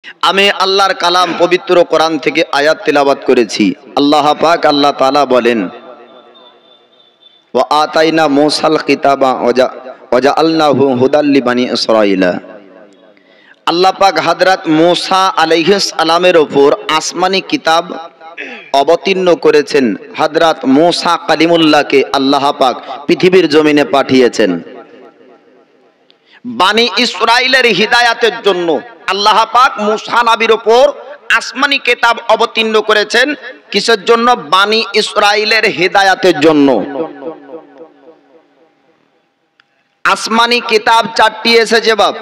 আমি আল্লাহর কালাম পবিত্র কোরআন থেকে আয়াত তেলাওয়াত করেছি। আল্লাহ পাক আল্লাহ তাআলা বলেন, ওয়া আতাইনা মূসাল কিতাবা ওয়া জাআলনাহু হুদাল লিবানি ইসরাঈলা। আল্লাহ পাক হযরত মূসা আলাইহিস সালামের উপর আসমানি কিতাব অবতীর্ণ করেছেন। হযরত মূসা কালিমুল্লাহকে আল্লাহ পাক পৃথিবীর জমিনে পাঠিয়েছেন বানি ইসরাইলের হিদায়াতের জন্য। আল্লাহ পাক মূসা নবীর উপর আসমানি কিতাব অবতীর্ণ করেছেন কিসের জন্য? বানি ইসরাইলের হিদায়াতের জন্য। আসমানি কিতাব চারটি এসেছে বাপ,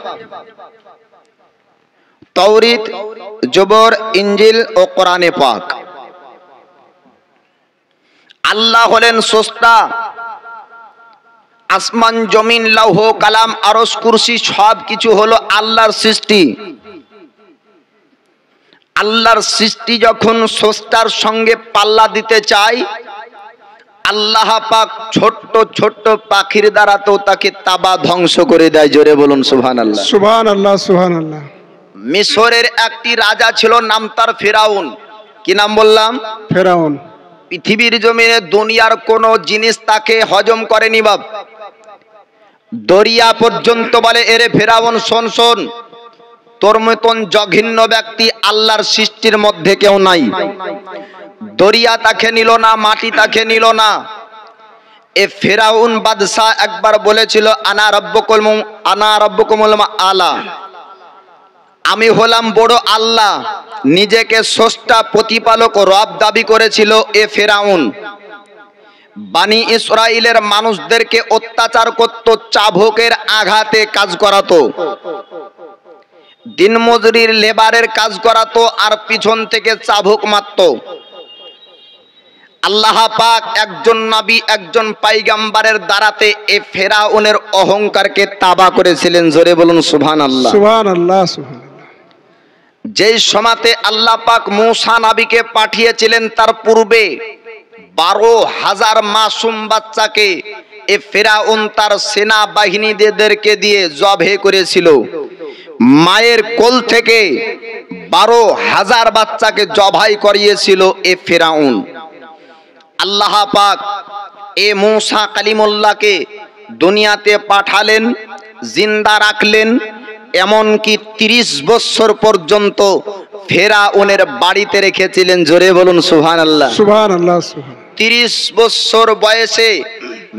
তাওরীত, জবর, ইনজিল ও কোরআনে পাক। আল্লাহ হলেন স্রষ্টা। আসমান, জমিন, লৌহ কালাম, আরশ, কুরসি সব কিছু হলো আল্লাহর সৃষ্টি। আল্লাহর সৃষ্টি যখন স্রষ্টার সঙ্গে পাল্লা দিতে চায়, আল্লাহ পাক ছোট্ট ছোট্ট পাখির দ্বারা তো তাকে তাবা ধ্বংস করে দেয়। জোরে বলুন সুবহানাল্লাহ। সুবহানাল্লাহ, সুবহানাল্লাহ। মিশরের একটি রাজা ছিল, নাম তার ফেরাউন। কি নাম বললাম? ফেরাউন। পৃথিবীর জমিনে দুনিয়ার কোন জিনিস তাকে হজম করেনি বাপ। দরিয়া পর্যন্ত বলে, এরে ফেরাউন শোন শোন, তোর মতন জঘন্য ব্যক্তি আল্লাহর সৃষ্টির মধ্যে কেউ নাই। দরিয়া তাকে নিল না, মাটি তাকে নিল না। এ ফেরাউন বাদশাহ একবার বলেছিল, আনা রব্বুকুমুল আলা, আমি হলাম বড় আল্লাহ। নিজেকে স্রষ্টা, প্রতিপালক, রব দাবি করেছিল এ ফেরাউন। বানি ইসরাইলের মানুষদেরকে অত্যাচার করত, চাবুকের আঘাতে কাজ করাতো, দিনমজুরির লেবারের কাজ করাতো, আর পিছন থেকে চাবুক মারত। আল্লাহ পাক একজন নবী, একজন পয়গম্বরের দ্বারাতে এ ফেরাউনের অহংকারকে তাবা করেছিলেন। জোরে বলুন সুবহানাল্লাহ। সুবহানাল্লাহ, সুবহানাল্লাহ। যেই সময়তে আল্লাহ পাক মূসা নবীকে পাঠিয়েছিলেন, তার পূর্বে 12,000 মাসুম বাচ্চাকে এ ফেরাউন তার সেনা বাহিনীদেরকে দিয়ে জবে করেছিল। মায়ের কোল থেকে 12,000 বাচ্চাকে জবাই করিয়েছিল এ ফেরাউন। আল্লাহ পাক এ মূসা কালিমুল্লাহকে দুনিয়াতে পাঠালেন, জিন্দা রাখলেন, এমনকি 30 বছর পর্যন্ত ফেরাউনের বাড়িতে রেখেছিলেন। জোরে বলুন সুবহানাল্লাহ। সুবহানাল্লাহ। 30 বছর বয়সে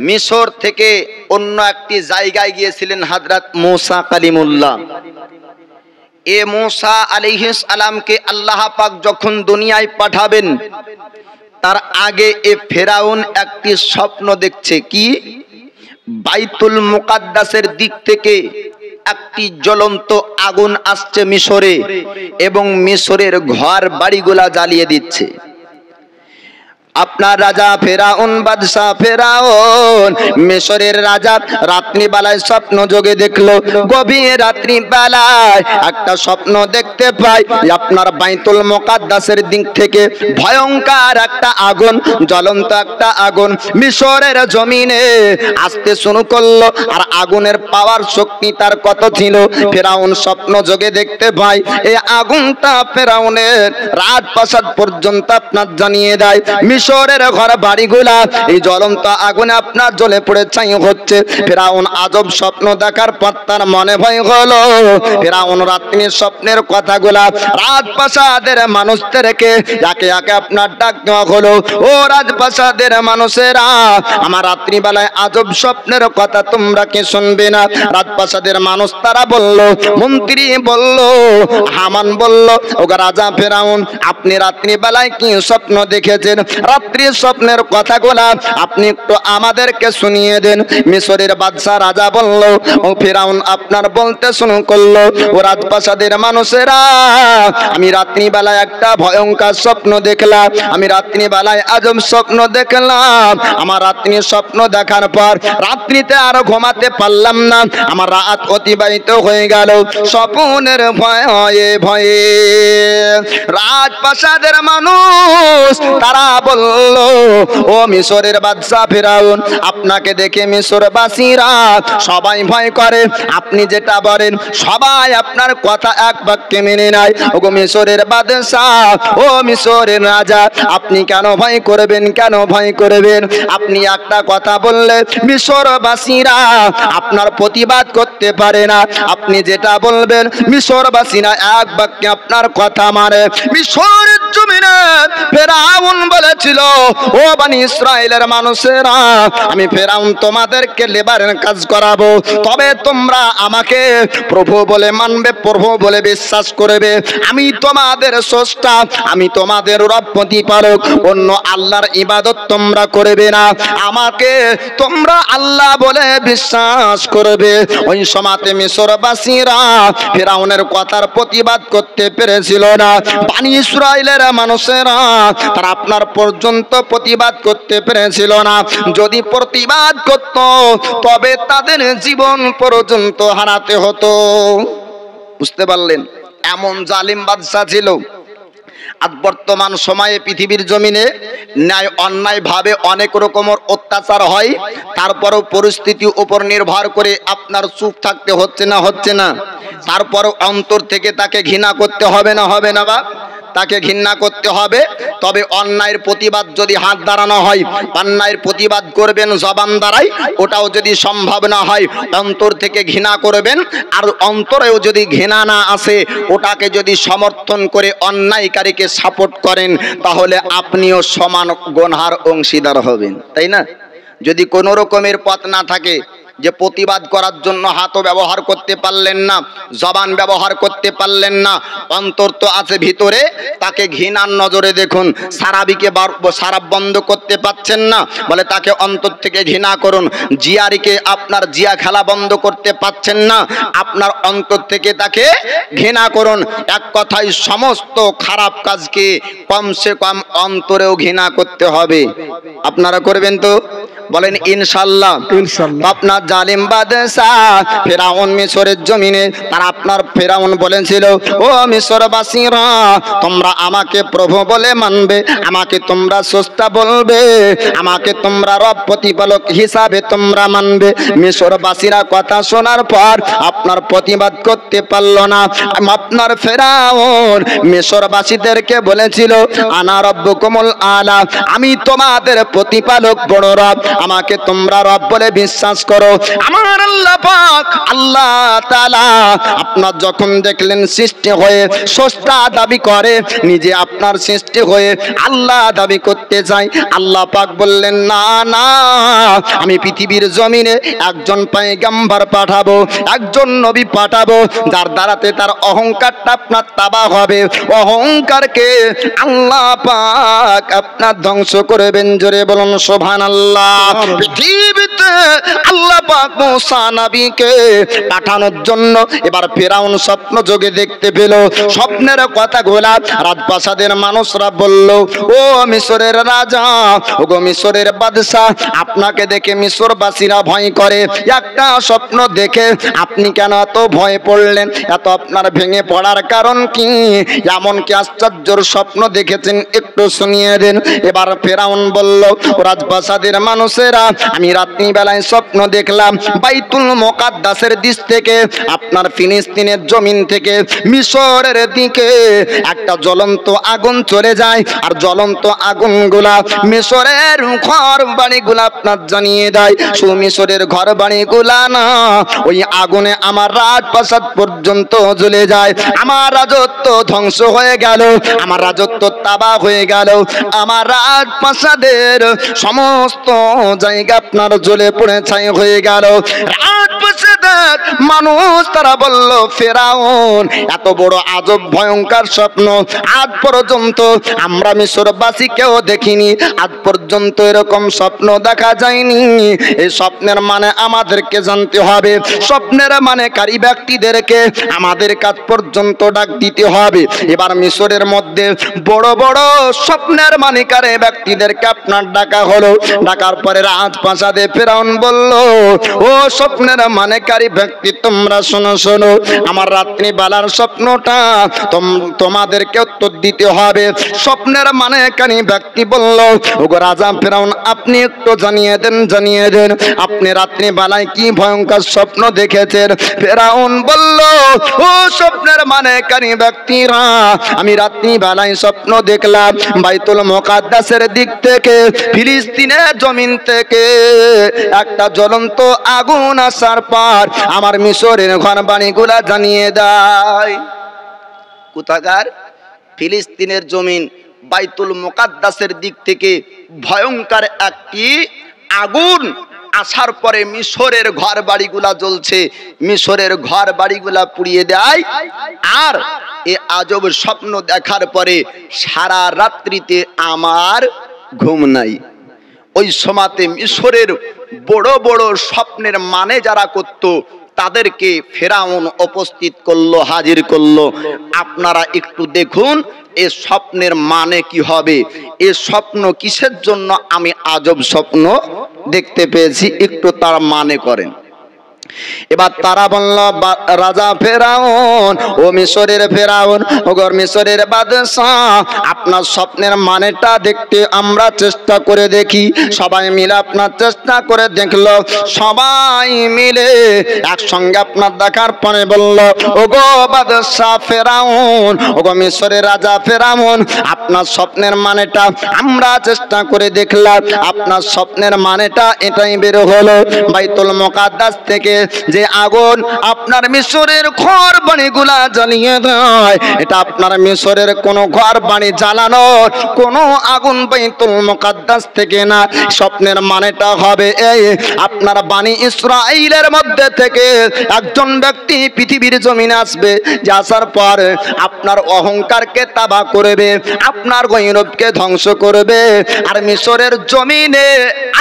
মিশর থেকে অন্য একটি জায়গায় গিয়েছিলেন হযরত মূসা কালিমুল্লাহ। এ মূসা আলাইহিস সালামকে আল্লাহ পাক যখন দুনিয়ায় পাঠাবেন, তার আগে এ ফেরাউন একটি স্বপ্ন দেখছে। কি? বাইতুল মুকাদ্দাসের দিক থেকে একটি জ্বলন্ত আগুন আসছে মিশরে, এবং মিশরের ঘর বাড়িগুলা জ্বালিয়ে দিচ্ছে। আপনার রাজা ফেরাউন, বাদশাহ ফেরাউন, মিশরের রাজা রাত্রি বেলায় স্বপ্ন যোগে দেখলো। গভীর রাত্রি বেলায় একটা স্বপ্ন দেখতে পাই, আপনার বাইতুল মুকাদ্দাসের দিক থেকে ভয়ঙ্কর একটা আগুন, জ্বলন্ত একটা আগুন মিশরের জমিনে আসতে শুরু করলো। আর আগুনের পাওয়ার শক্তি তার কত ছিল? ফেরাউন স্বপ্ন যোগে দেখতে পাই এই আগুনটা ফেরাউনের রাজপ্রাসাদ পর্যন্ত আপনার জানিয়ে দেয়। মিশরের ঘর বাড়িগুলা এই জ্বলন্ত আগুনে আপনার জ্বলে পড়ে ছাই হচ্ছে। ফেরাউন আজব স্বপ্ন দেখার পর তার মনে ভয় হলো। ফেরাউন রাত্রির স্বপ্নের কথাগুলা রাজপ্রাসাদের মানুষদেরকে একে একে আপনার ডাক দেওয়া হলো। ও রাজপ্রাসাদের মানুষেরা, আমার রাত্রিবেলায় আজব স্বপ্নের কথা তোমরা কি শুনবে না? রাজপ্রাসাদের মানুষ তারা বলল, মন্ত্রী বলল, হামান বলল, ও রাজা ফেরাউন, আপনি রাত্রিবেলায় কি স্বপ্ন দেখেছেন? রাত্রির স্বপ্নের কথাগুলা আপনি একটু আমাদেরকে শুনিয়ে দেন। মিশরের বাদশা রাজা বলল, ও ফেরাউন আপনার বলতে শুরু করলো, ও রাজপ্রাসাদের মানুষেরা, আমি রাত্রিবেলায় একটা ভয়ঙ্কর স্বপ্ন দেখলাম। আমি রাত্রিবেলায় আজব স্বপ্ন দেখলাম। আমার রাত্রির স্বপ্ন দেখার পর রাত্রিতে আর ঘুমাতে পারলাম না। আমার রাত অতিবাহিত হয়ে গেল স্বপ্নের ভয়ে ভয়ে। রাজপ্রাসাদের মানুষ তারা বলল, ও মিশরের বাদশা ফেরাউন, আপনাকে দেখে মিশরবাসীরা সবাই ভয় করে। আপনি যেটা বলেন সবাই আপনার কথা এক বাক্যে মেনে নেয়। ওগো মিশরের বাদশা, ও মিশরের রাজা, আপনি কেন ভয় করবেন? কেন ভয় করবেন? আপনি একটা কথা বললে মিশরবাসীরা আপনার প্রতিবাদ করতে পারে না। আপনি যেটা বলবেন মিশরবাসীরা এক বাক্যে আপনার কথা মানে। মিশরের জমিনে ফেরাউন বলেছিল, ও বনি ইসরাইলের মানুষেরা, আমি ফেরাউন তোমাদেরকে লেবারের কাজ করাবো, তবে তোমরা আমাকে প্রভু বলে মানবে, প্রভু বলে বিশ্বাস করবে। আমি তোমাদের স্রষ্টা, আমি তোমাদের রব প্রতিপালক। অন্য আল্লাহর ইবাদত তোমরা করবে না, আমাকে তোমরা আল্লাহ বলে বিশ্বাস করবে। ওই সময়তে মিশরবাসীরা ফেরাউনের কথার প্রতিবাদ করতে পেরেছিল না। বনি ইসরাইলের মানুষেরা তারা আপনার পর্যন্ত প্রতিবাদ করতে পেরেছিল না। যদি প্রতিবাদ করত তবে তাদের জীবন পর্যন্ত হারাতে হতো। বুঝতে পারলেন? এমন জালিম বাদশা ছিল। আজ বর্তমান সময়ে পৃথিবীর জমিনে ন্যায় অন্যায় ভাবে অনেক রকমের অত্যাচার হয়, তারপরও পরিস্থিতির উপর নির্ভর করে আপনার চুপ থাকতে হচ্ছে না, হচ্ছে না। তারপরও অন্তর থেকে তাকে ঘৃণা করতে হবে না, হবে না? বা তাকে ঘৃণা করতে হবে। তবে অন্যায়ের প্রতিবাদ যদি হাত দাঁড়ানো হয়, অন্যায়ের প্রতিবাদ করবেন জবান দ্বারাই, ওটাও যদি সম্ভব না হয় অন্তর থেকে ঘৃণা করবেন। আর অন্তরেও যদি ঘৃণা না আসে, ওটাকে যদি সমর্থন করে অন্যায়কারীকে সাপোর্ট করেন, তাহলে আপনিও সমান গুনহার অংশীদার হবেন, তাই না? যদি কোনো রকমের পথ না থাকে যে প্রতিবাদ করার জন্য হাতও ব্যবহার করতে পারলেন না, জবান ব্যবহার করতে পারলেন না, অন্তর তো আছে ভিতরে, তাকে ঘৃণার নজরে দেখুন। সারাবিকে সারাব বন্ধ করতে পাচ্ছেন না, বলে তাকে অন্তর থেকে ঘৃণা করুন। জিয়ারিকে আপনার জিয়া খেলা বন্ধ করতে পাচ্ছেন না, আপনার অন্তর থেকে তাকে ঘৃণা করুন। এক কথায় সমস্ত খারাপ কাজকে কমসে কম অন্তরেও ঘৃণা করতে হবে। আপনারা করবেন তো? বলেন ইনশাআল্লাহ। ইনশাআল্লাহ। আপনার জালিম বাদশা ফেরাউন মিশরের জমিনে, তার আপনার ফেরাউন বলেছিল, ও মিশরবাসীরা, তোমরা আমাকে প্রভু বলে মানবে, আমাকে তোমরা স্রষ্টা বলবে, আমাকে তোমরা রব প্রতিপালক হিসাবে তোমরা মানবে। মিশরবাসীরা কথা শোনার পর আপনার প্রতিবাদ করতে পারল না। আপনার ফেরাউন মিশরবাসীদেরকে বলেছিল, আনা রব্বুকুমুল আলা, আমি তোমাদের প্রতিপালক বড় রব, আমাকে তোমরা রব বলে বিশ্বাস করো। আমার আল্লাহ পাক আল্লাহ তাআলা আপনার যখন দেখলেন সৃষ্টি হয়ে স্রষ্টা দাবি করে, নিজে আপনার সৃষ্টি হয়ে আল্লাহ দাবি করতে চাই, আল্লাহ পাক বললেন, না না, আমি পৃথিবীর জমিনে একজন পয়গম্বর পাঠাবো, একজন নবী পাঠাবো, যার দ্বারাতে তার অহংকারটা আপনার তাবা হবে। অহংকারকে আল্লাহ পাক আপনার ধ্বংস করবেন। জোরে বলুন সুবহানাল্লাহ। পৃথিবীতে আল্লাহ পাক মুসা নবীকে পাঠানোর জন্য এবার ফেরাউন স্বপ্ন যোগে দেখতে পেল। স্বপ্নের কথাগুলা রাজপ্রাসাদের মানুষরা বলল, ও মিশরের রাজা, ও গো মিশরের বাদশা, আপনাকে দেখে মিশরবাসীরা ভয় করে। একটা স্বপ্ন দেখে আপনি কেন এত ভয় পড়লেন? এত আপনার ভেঙে পড়ার কারণ কি? এমন কি আশ্চর্যের স্বপ্ন দেখেছেন? একটু শুনিয়ে দেন। এবার ফেরাউন বলল, রাজপ্রাসাদের মানুষেরা, আমি রাত্রি বেলায় স্বপ্ন দেখলাম, বাইতুল মুকাদ্দাসের দিক থেকে, আপনার ফিলিস্তিনের জমিন থেকে মিশরের দিকে একটা জ্বলন্ত আগুন চলে যায়। আর জ্বলন্ত আগুনগুলা মিশরের ঘর বাড়িগুলা আপনার জানিয়ে দেয়। শুধু মিশরের ঘর বাড়িগুলা না, ওই আগুনে আমার রাজপ্রাসাদ পর্যন্ত জ্বলে যায়। আমার রাজত্ব ধ্বংস হয়ে গেল, আমার রাজত্ব তাবাহ হয়ে গেল, আমার রাজপ্রাসাদের সমস্ত জায়গা আপনার জ্বলে পড়ে ছাই হয়ে গেল। রাজপ্রাসাদের মানুষ তারা বলল, ফেরাউন, এত বড় আজব ভয়ঙ্কর স্বপ্ন আজ পর্যন্ত আমরা মিশরবাসী কেউ দেখিনি, আজ পর্যন্ত এরকম স্বপ্ন দেখা যায়নি। এই স্বপ্নের মানে আমাদেরকে জানতে হবে, স্বপ্নের মানে কারী ব্যক্তিদেরকে আমাদের কাছ পর্যন্ত ডাক দিতে হবে। এবার মিশরের মধ্যে বড় বড় স্বপ্নের মানিকারে ব্যক্তিদেরকে আপনার ডাকা হলো। ডাকার পরে রাজপ্রাসাদে ফেরাউন বলল, ও স্বপ্নের মানিকারী স্বপ্নকারী ব্যক্তি তোমরা শোনো শোনো, আমার রাত্রিবেলার স্বপ্নটা তোমাদেরকে উত্তর দিতে হবে। স্বপ্নের মানে কানি ব্যক্তি বলল, ওগো রাজা ফেরাউন, আপনি একটু জানিয়ে দেন আপনি রাত্রিবেলায় কি ভয়ঙ্কর স্বপ্ন দেখেছেন। ফেরাউন বলল, ও স্বপ্নের মানে কানি ব্যক্তিরা, আমি রাত্রিবেলায় স্বপ্ন দেখলাম বাইতুল মুকাদ্দাসের দিক থেকে, ফিলিস্তিনের জমিন থেকে একটা জ্বলন্ত আগুন আসার পর আমার মিশরের ঘর বাড়িগুলা জানিয়ে দেয়। কোথাকার? ফিলিস্তিনের জমিন বাইতুল মুকাদ্দাসের দিক থেকে ভয়ঙ্কর একটি আগুন আসার পরে মিশরের ঘর বাড়িগুলা জ্বলছে, মিশরের ঘর বাড়িগুলা পুড়িয়ে দেয়। আর এ আজব স্বপ্ন দেখার পরে সারা রাত্রিতে আমার ঘুম নাই। ওই সময়তে মিশরের বড় বড় স্বপ্নের মানে যারা করত তাদেরকে ফেরাউন উপস্থিত করলো, হাজির করলো। আপনারা একটু দেখুন এ স্বপ্নের মানে কি হবে, এ স্বপ্ন কিসের জন্য আমি আজব স্বপ্ন দেখতে পেয়েছি, একটু তার মানে করেন। এবার তারা বলল, রাজা ফেরাউন, ও মিশরের ফেরাউন, ও মিশরের বাদশাহ, আপনার স্বপ্নের মানেটা দেখতে আমরা চেষ্টা করে দেখি। সবাই মিলে আপনার চেষ্টা করে দেখলো, সবাই মিলে একসঙ্গে আপনার দেখার পরে বলল, ও গো বাদশাহ ফেরাউন, ও গো মিশরের রাজা ফেরাউন, আপনার স্বপ্নের মানেটা আমরা চেষ্টা করে দেখলাম। আপনার স্বপ্নের মানেটা এটাই বের হলো, বাইতুল মুকাদ্দাস থেকে যে আগুন আপনার মিশরের ঘর বাড়িগুলা জ্বালিয়ে দেয়, এটা আপনার মিশরের কোনো ঘর বাড়ি জ্বালানোর কোনো আগুন বাইতুল মুকাদ্দাস থেকে না। স্বপ্নের মানেটা হবে এই, আপনার বানি ইসরাইলের মধ্যে থেকে একজন ব্যক্তি পৃথিবীর জমিনে আসবে, যে আসার পর আপনার অহংকারকে তাবা করবে, আপনার গৌরবকে ধ্বংস করবে, আর মিশরের জমিনে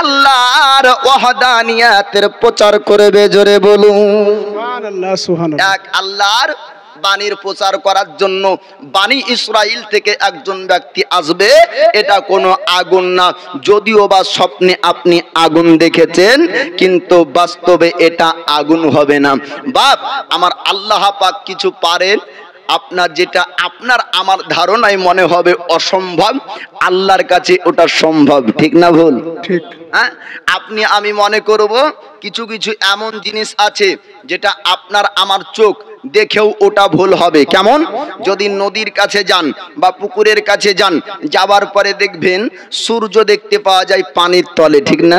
আল্লাহর ওয়াহদানিয়াতের প্রচার করবে। জোরে বলুন সুবহানাল্লাহ, সুবহানাল্লাহ। এক আল্লাহর বাণীর প্রচার করার জন্য বানি ইসরাইল থেকে একজন ব্যক্তি আসবে। এটা কোনো আগুন না, যদিও বা স্বপ্নে আপনি আগুন দেখেছেন, কিন্তু বাস্তবে এটা আগুন হবে না। বাপ আমার, আল্লাহ পাক কিছু পারেন। আপনার যেটা আপনার আমার ধারণায় মনে হবে অসম্ভব, আল্লাহর কাছে ওটা সম্ভব। ঠিক না ভুল? ঠিক। হ্যাঁ, আপনি আমি মনে করব কিছু কিছু এমন জিনিস আছে যেটা আপনার আমার চোখ দেখেও ওটা ভুল হবে। কেমন? যদি নদীর কাছে যান বা পুকুরের কাছে যান, যাবার পরে দেখবেন সূর্য দেখতে পাওয়া যায় পানির তলে, ঠিক না?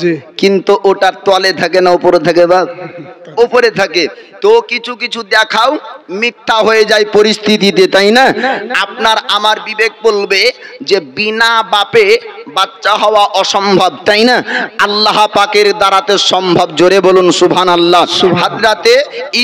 জি। কিন্তু ওটার তলে থাকে না উপরে থাকে? বাপ উপরে থাকে। তো কিছু কিছু দেখাও মিথ্যা হয়ে যায় পরিস্থিতিতে, তাই না? আপনার আমার বিবেক বলবে যে বিনা বাপে বাচ্চা হওয়া অসম্ভব, তাই না? আল্লাহ পাকের দ্বারাতে সম্ভব। জোরে বলুন সুবহানাল্লাহ। হযরতে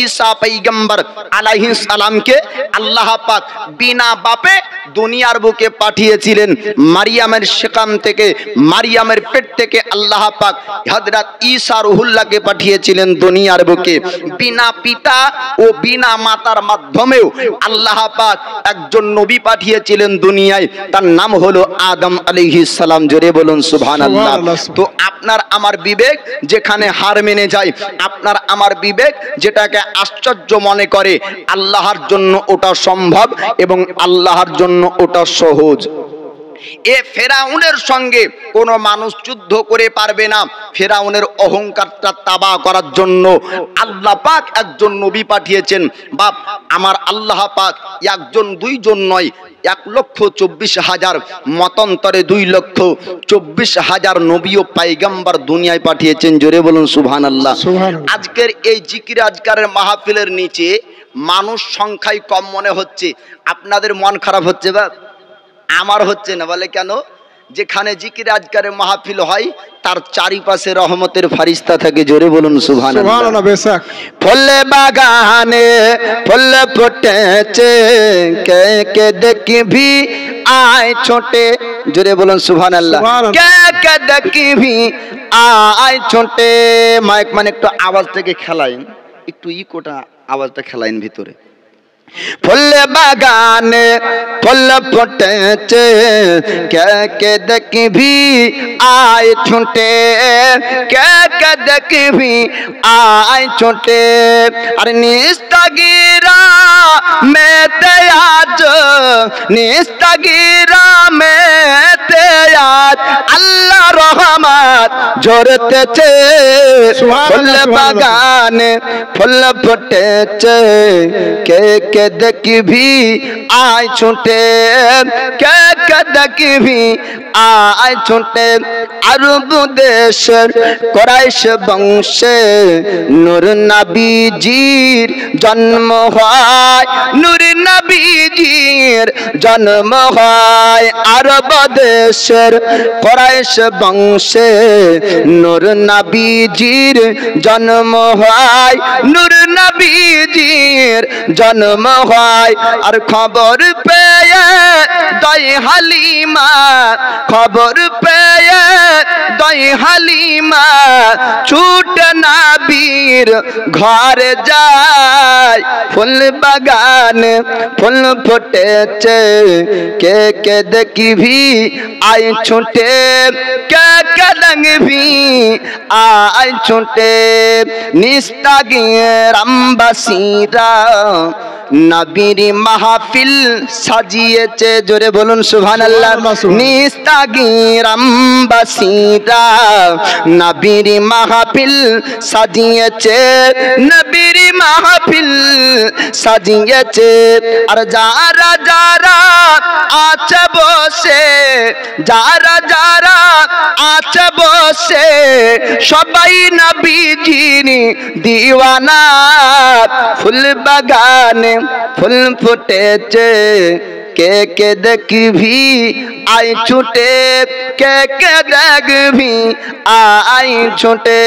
ঈসা পয়গম্বর আলাইহিস সালামকে আল্লাহ পাক বিনা বাপে দুনিয়ার বুকে পাঠিয়েছিলেন। মারিয়ামের সেকাম থেকে, মারিয়ামের পেট থেকে আল্লাহ পাক হযরত ঈসা রুহুল্লাহকে পাঠিয়েছিলেন দুনিয়ার বুকে। বিনা পিতা ও বিনা মাতার মাধ্যমেও আল্লাহ পাক একজন নবী পাঠিয়েছিলেন দুনিয়ায়, তার নাম হলো আদম আলাইহিস সালাম। জোরে বলুন সুবহানাল্লাহ। তো আপনার আমার বিবেক যেখানে হার মেনে যায়, আপনার আমার বিবেক যেটাকে আশ্চর্য মনে করে, আল্লাহর জন্য ওটা সম্ভব এবং আল্লাহর জন্য ওটা সহজ। এ ফেরাউনের সঙ্গে কোনো মানুষ যুদ্ধ করে পারবে না। ফেরাউনের অহংকারটা তাবা করার জন্য আল্লাহ পাক একজন নবী পাঠিয়েছেন। বাপ আমার, আল্লাহ পাক একজন দুইজন নয়, 1,24,000 মতান্তরে 2,24,000 নবী ও পয়গম্বর দুনিয়ায় পাঠিয়েছেন। জোরে বলুন সুবহানাল্লাহ। আজকের এই জিকির আজকারের মাহফিলের নিচে মানুষ সংখ্যায় কম মনে হচ্ছে, আপনাদের মন খারাপ হচ্ছে? বাপ আমার হচ্ছে না। বলে কেন? যেখানে জিকির আজকারের মাহফিল হয় তার চারিপাশে রহমতের ফারিস্তা থাকে। জোরে বলুন সুবহানাল্লাহ। বেশক। ফুলে বাগানে ফুল ফুটেছে, কে কে দেখবি আয় ছোটে। জোরে বলুন সুবহানাল্লাহ। কে কে দেখবি আয় ছোটে। মাইক মানে একটু আওয়াজ থেকে খেলাইন, একটু ইকোটা আওয়াজটা খেলাইন ভিতরে। ফুলে বাগানে ফুল ফুটেছে, কে কে দেখবি আয় ছুটে, কে কে দেখবি আয় ছুটে। আর নিস্তাগিরা মেতে আজ, নিস্তাগিরা মেতে আজ আল্লাহ রহমত ঝরতেছে। ফুল বাগানে ফুল ফুটেছে, কে কে দেখবি আয় ছুটে, কে কে দেখবি আয় ছুটে। আরব দেশের কুরাইশ বংশে নূর নবীজির জন্ম হয়, নূর নবীজির জন্ম হয়। আরব দেশের কুরাইশ বংশে নূর নবীজির জন্ম হয়, নূর নবীজির জন্ম হয়। আর খবর পেয়ে দই হালিমা, খবর পেয়ে দই হালিমা ছুট নবীর ঘরে যায়। ফুল বাগানে ফুল ফুটেছে, কে কে দেখবি আয় ছুটে, কে কে দেখবি আয় ছুটে। নিস্তাগির আমবাসীরা নবীর মাহফিল সাজিয়েছে, জোরে বলুন সুবহানাল্লাহ। নিস্তাগির আমবাসীরা নবীর মাহফিল সাজিয়েছে, নবীর মাহফিল সাজিয়েছে। আর যারা যারা আছে বসে, যারা যারা আছে বসে সবাই নবীজির দিওয়ানা। ফুল বাগানে ফুল ফুটেছে, কে কে দেখবি আয় ছুটে, কে কে দেখবি আয় ছুটে।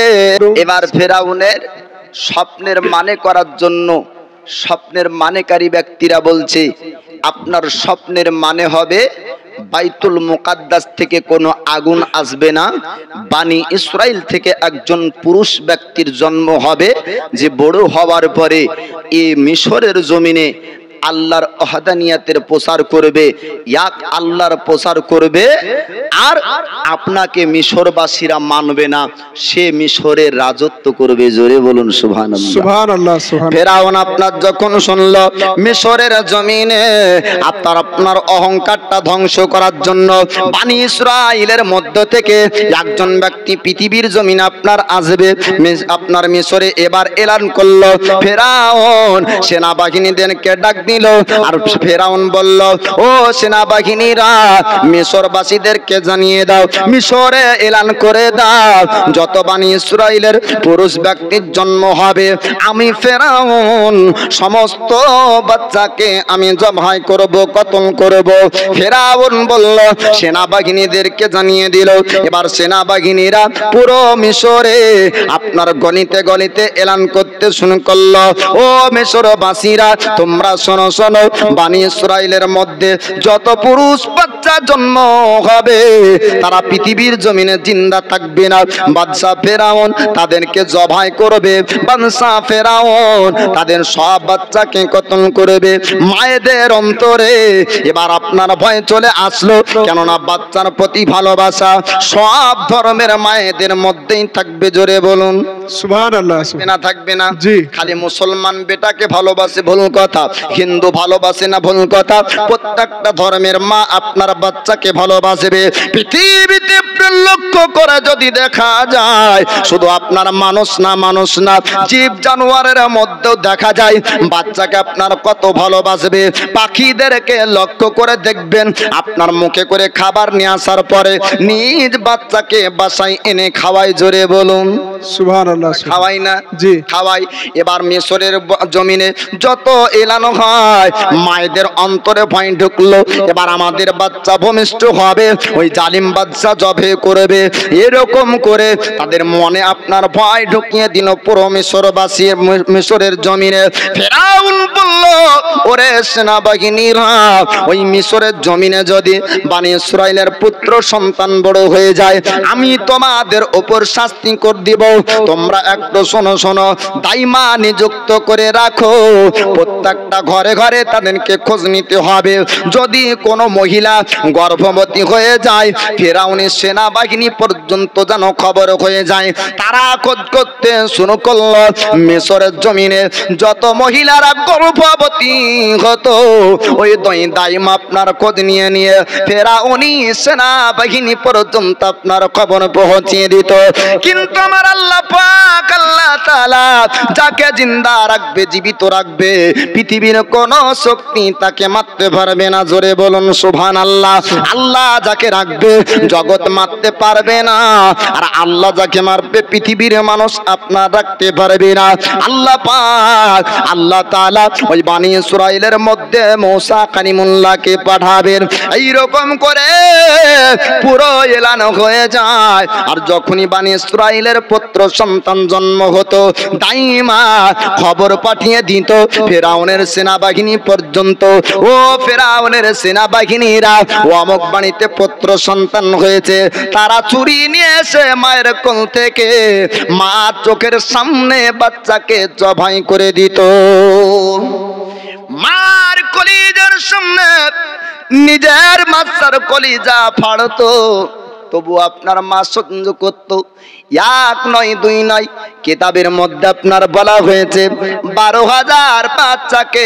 এবার ফেরাউনের স্বপ্নের মানে করার জন্য স্বপ্নের মানেকারী ব্যক্তিরা বলছে, আপনার স্বপ্নের মানে হবে বাইতুল মুকাদ্দাস থেকে কোনো আগুন আসবে না, বানি ইসরাইল থেকে একজন পুরুষ ব্যক্তির জন্ম হবে, যে বড় হওয়ার পরে এই মিশরের জমিনে আল্লাহর ওয়াহদানিয়াতের প্রচার করবে, এক আল্লাহর প্রচার করবে। আর আপনাকে মিশরবাসীরা মানবে না, সে মিশরের রাজত্ব করবে। জোরে বলুন সুবহানাল্লাহ, সুবহানাল্লাহ, সুবহানাল্লাহ। ফেরাউন আপনার যখন শুনল মিশরের জমিনে আপনার অহংকারটা ধ্বংস করার জন্য বানি ইসরাইলের মধ্য থেকে একজন ব্যক্তি পৃথিবীর জমিনে আপনার আসবে, আপনার মিশরে এবার এলান করলো। ফেরাউন সেনাবাহিনীদেরকে ডাক দিল, আর ফেরাউন বলল, ও সেনাবাহিনীরা মিশরবাসীদেরকে জানিয়ে দাও, মিশরে এলান করে দাও, যত বানি ইসরাইলের পুরুষ ব্যক্তির জন্ম হবে আমি ফেরাউন সমস্ত বাচ্চাকে আমি জবাই করব, কতল করব। ফেরাউন বলল, সেনাবাহিনীদেরকে জানিয়ে দিল। এবার সেনাবাহিনীরা পুরো মিশরে আপনার গলিতে গলিতে এলান করতে শুরু করলো, ও মিশরবাসীরা তোমরা শোনো শোনো, বানি ইসরাইলের মধ্যে যত পুরুষ বাচ্চা জন্ম হবে তারা পৃথিবীর জমিনে জিন্দা থাকবে না। বাদশা ফেরাউন তাদেরকে জবাই করবে, বাদশা ফেরাউন তাদের সব বাচ্চাকে কতল করবে। মায়েদের অন্তরে এবার আপনার ভয় চলে আসলো, কেননা বাচ্চার প্রতি ভালোবাসা সব ধর্মের মায়েদের মধ্যেই থাকবে। জোরে বলুন সুবহানাল্লাহ, না থাকবে না? জি। খালি মুসলমান বেটাকে ভালোবাসে ভুল কথা, হিন্দু ভালোবাসে না ভুল কথা, প্রত্যেকটা ধর্মের মা আপনার বাচ্চাকে ভালোবাসবে। পৃথিবীতে লক্ষ্য করে যদি দেখা যায়, শুধু আপনার মানুষ না জীব জানোয়ারের মধ্যেও দেখা যায় বাচ্চাকে আপনার কত ভালোবাসবে। পাখিদেরকে লক্ষ্য করে দেখবেন, আপনার মুখে করে খাবার নিয়ে আসার পরে নিজ বাচ্চাকে বাসায় এনে খাওয়াই। জোরে বলুন সুবহানাল্লাহ, খাওয়াই না? জি, খাওয়াই। এবার মিশরের জমিনে যত এলানো হয় মায়েদের অন্তরে ভয় ঢুকলো, এবার আমাদের বাচ্চা ভূমিষ্ঠ হবে, ওই জালিম বাদশা জবে করবে। এরকম করে তাদের মনে আপনার ভয় ঢুকিয়ে দিল পুরো মিশরবাসী, মিশরের জমিনে। ফেরাউন বলল, ওরে সেনাবাহিনীরা, ওই মিশরের জমিনে যদি বনি ইসরাইলের পুত্র সন্তান বড় হয়ে যায়, আমি তোমাদের উপর শাস্তি করে দিব। তোমরা একটু শোনো শোনো, দাইমা নিযুক্ত করে রাখো, প্রত্যেকটা ঘরে ঘরে তাদেরকে খোঁজ নিতে হবে। যদি কোনো মহিলা গর্ভবতী হয়ে যায়, ফেরাউনের সেনাবাহিনী পর্যন্ত যেন খবর হয়ে যায়। তারা খোঁজ করতে শুরু করলো। মিশরের জমিনে যত মহিলারা গর্ভবতী হতো, ওই দাইমা আপনার খোঁজ নিয়ে নিয়ে ফেরাউনি সেনাবাহিনী পর্যন্ত আপনার খবর পৌঁছিয়ে দিত। কিন্তু আমার আল্লাহ পাক, আল্লাহ তাআলা যাকে জিন্দা রাখবে, জীবিত রাখবে, পৃথিবীর কোন শক্তি তাকে মারতে পারবে না। জোরে বলুন সুবহানাল্লাহ। আল্লাহ যাকে রাখবে জগৎ মারতে পারবে না, আর আল্লাহ যাকে মারবে পৃথিবীর মানুষ আপনার রাখতে পারবে না। আল্লাহ পাক, আল্লাহ তাআলা ওই বনি ইসরাইলের মধ্যে মূসা কালিমুল্লাহকে পাঠাবেন। এইরকম করে পুরো এলান হয়ে যায়। আর যখনই বনি ইসরাইলের পুত্র সন্তান জন্ম হতো, দাইমা খবর পাঠিয়ে দিত ফেরাউনের সেনাবাহিনী পর্যন্ত, ও ফেরাউনের সেনাবাহিনীরা, ও অমুক বাড়িতে পুত্র সন্তান হয়েছে। তারা চুরি নিয়ে এসে মায়ের কোল থেকে মা চোখের সামনে বাচ্চাকে জবাই করে দিত। মার কলিজার সামনে নিজের বাচ্চার কলিজা ফাড়তো, তবু আপনার মা সহ্য করত। এক নয়, দুই নয়, কিতাবের মধ্যে আপনার বলা হয়েছে 12,000 বাচ্চাকে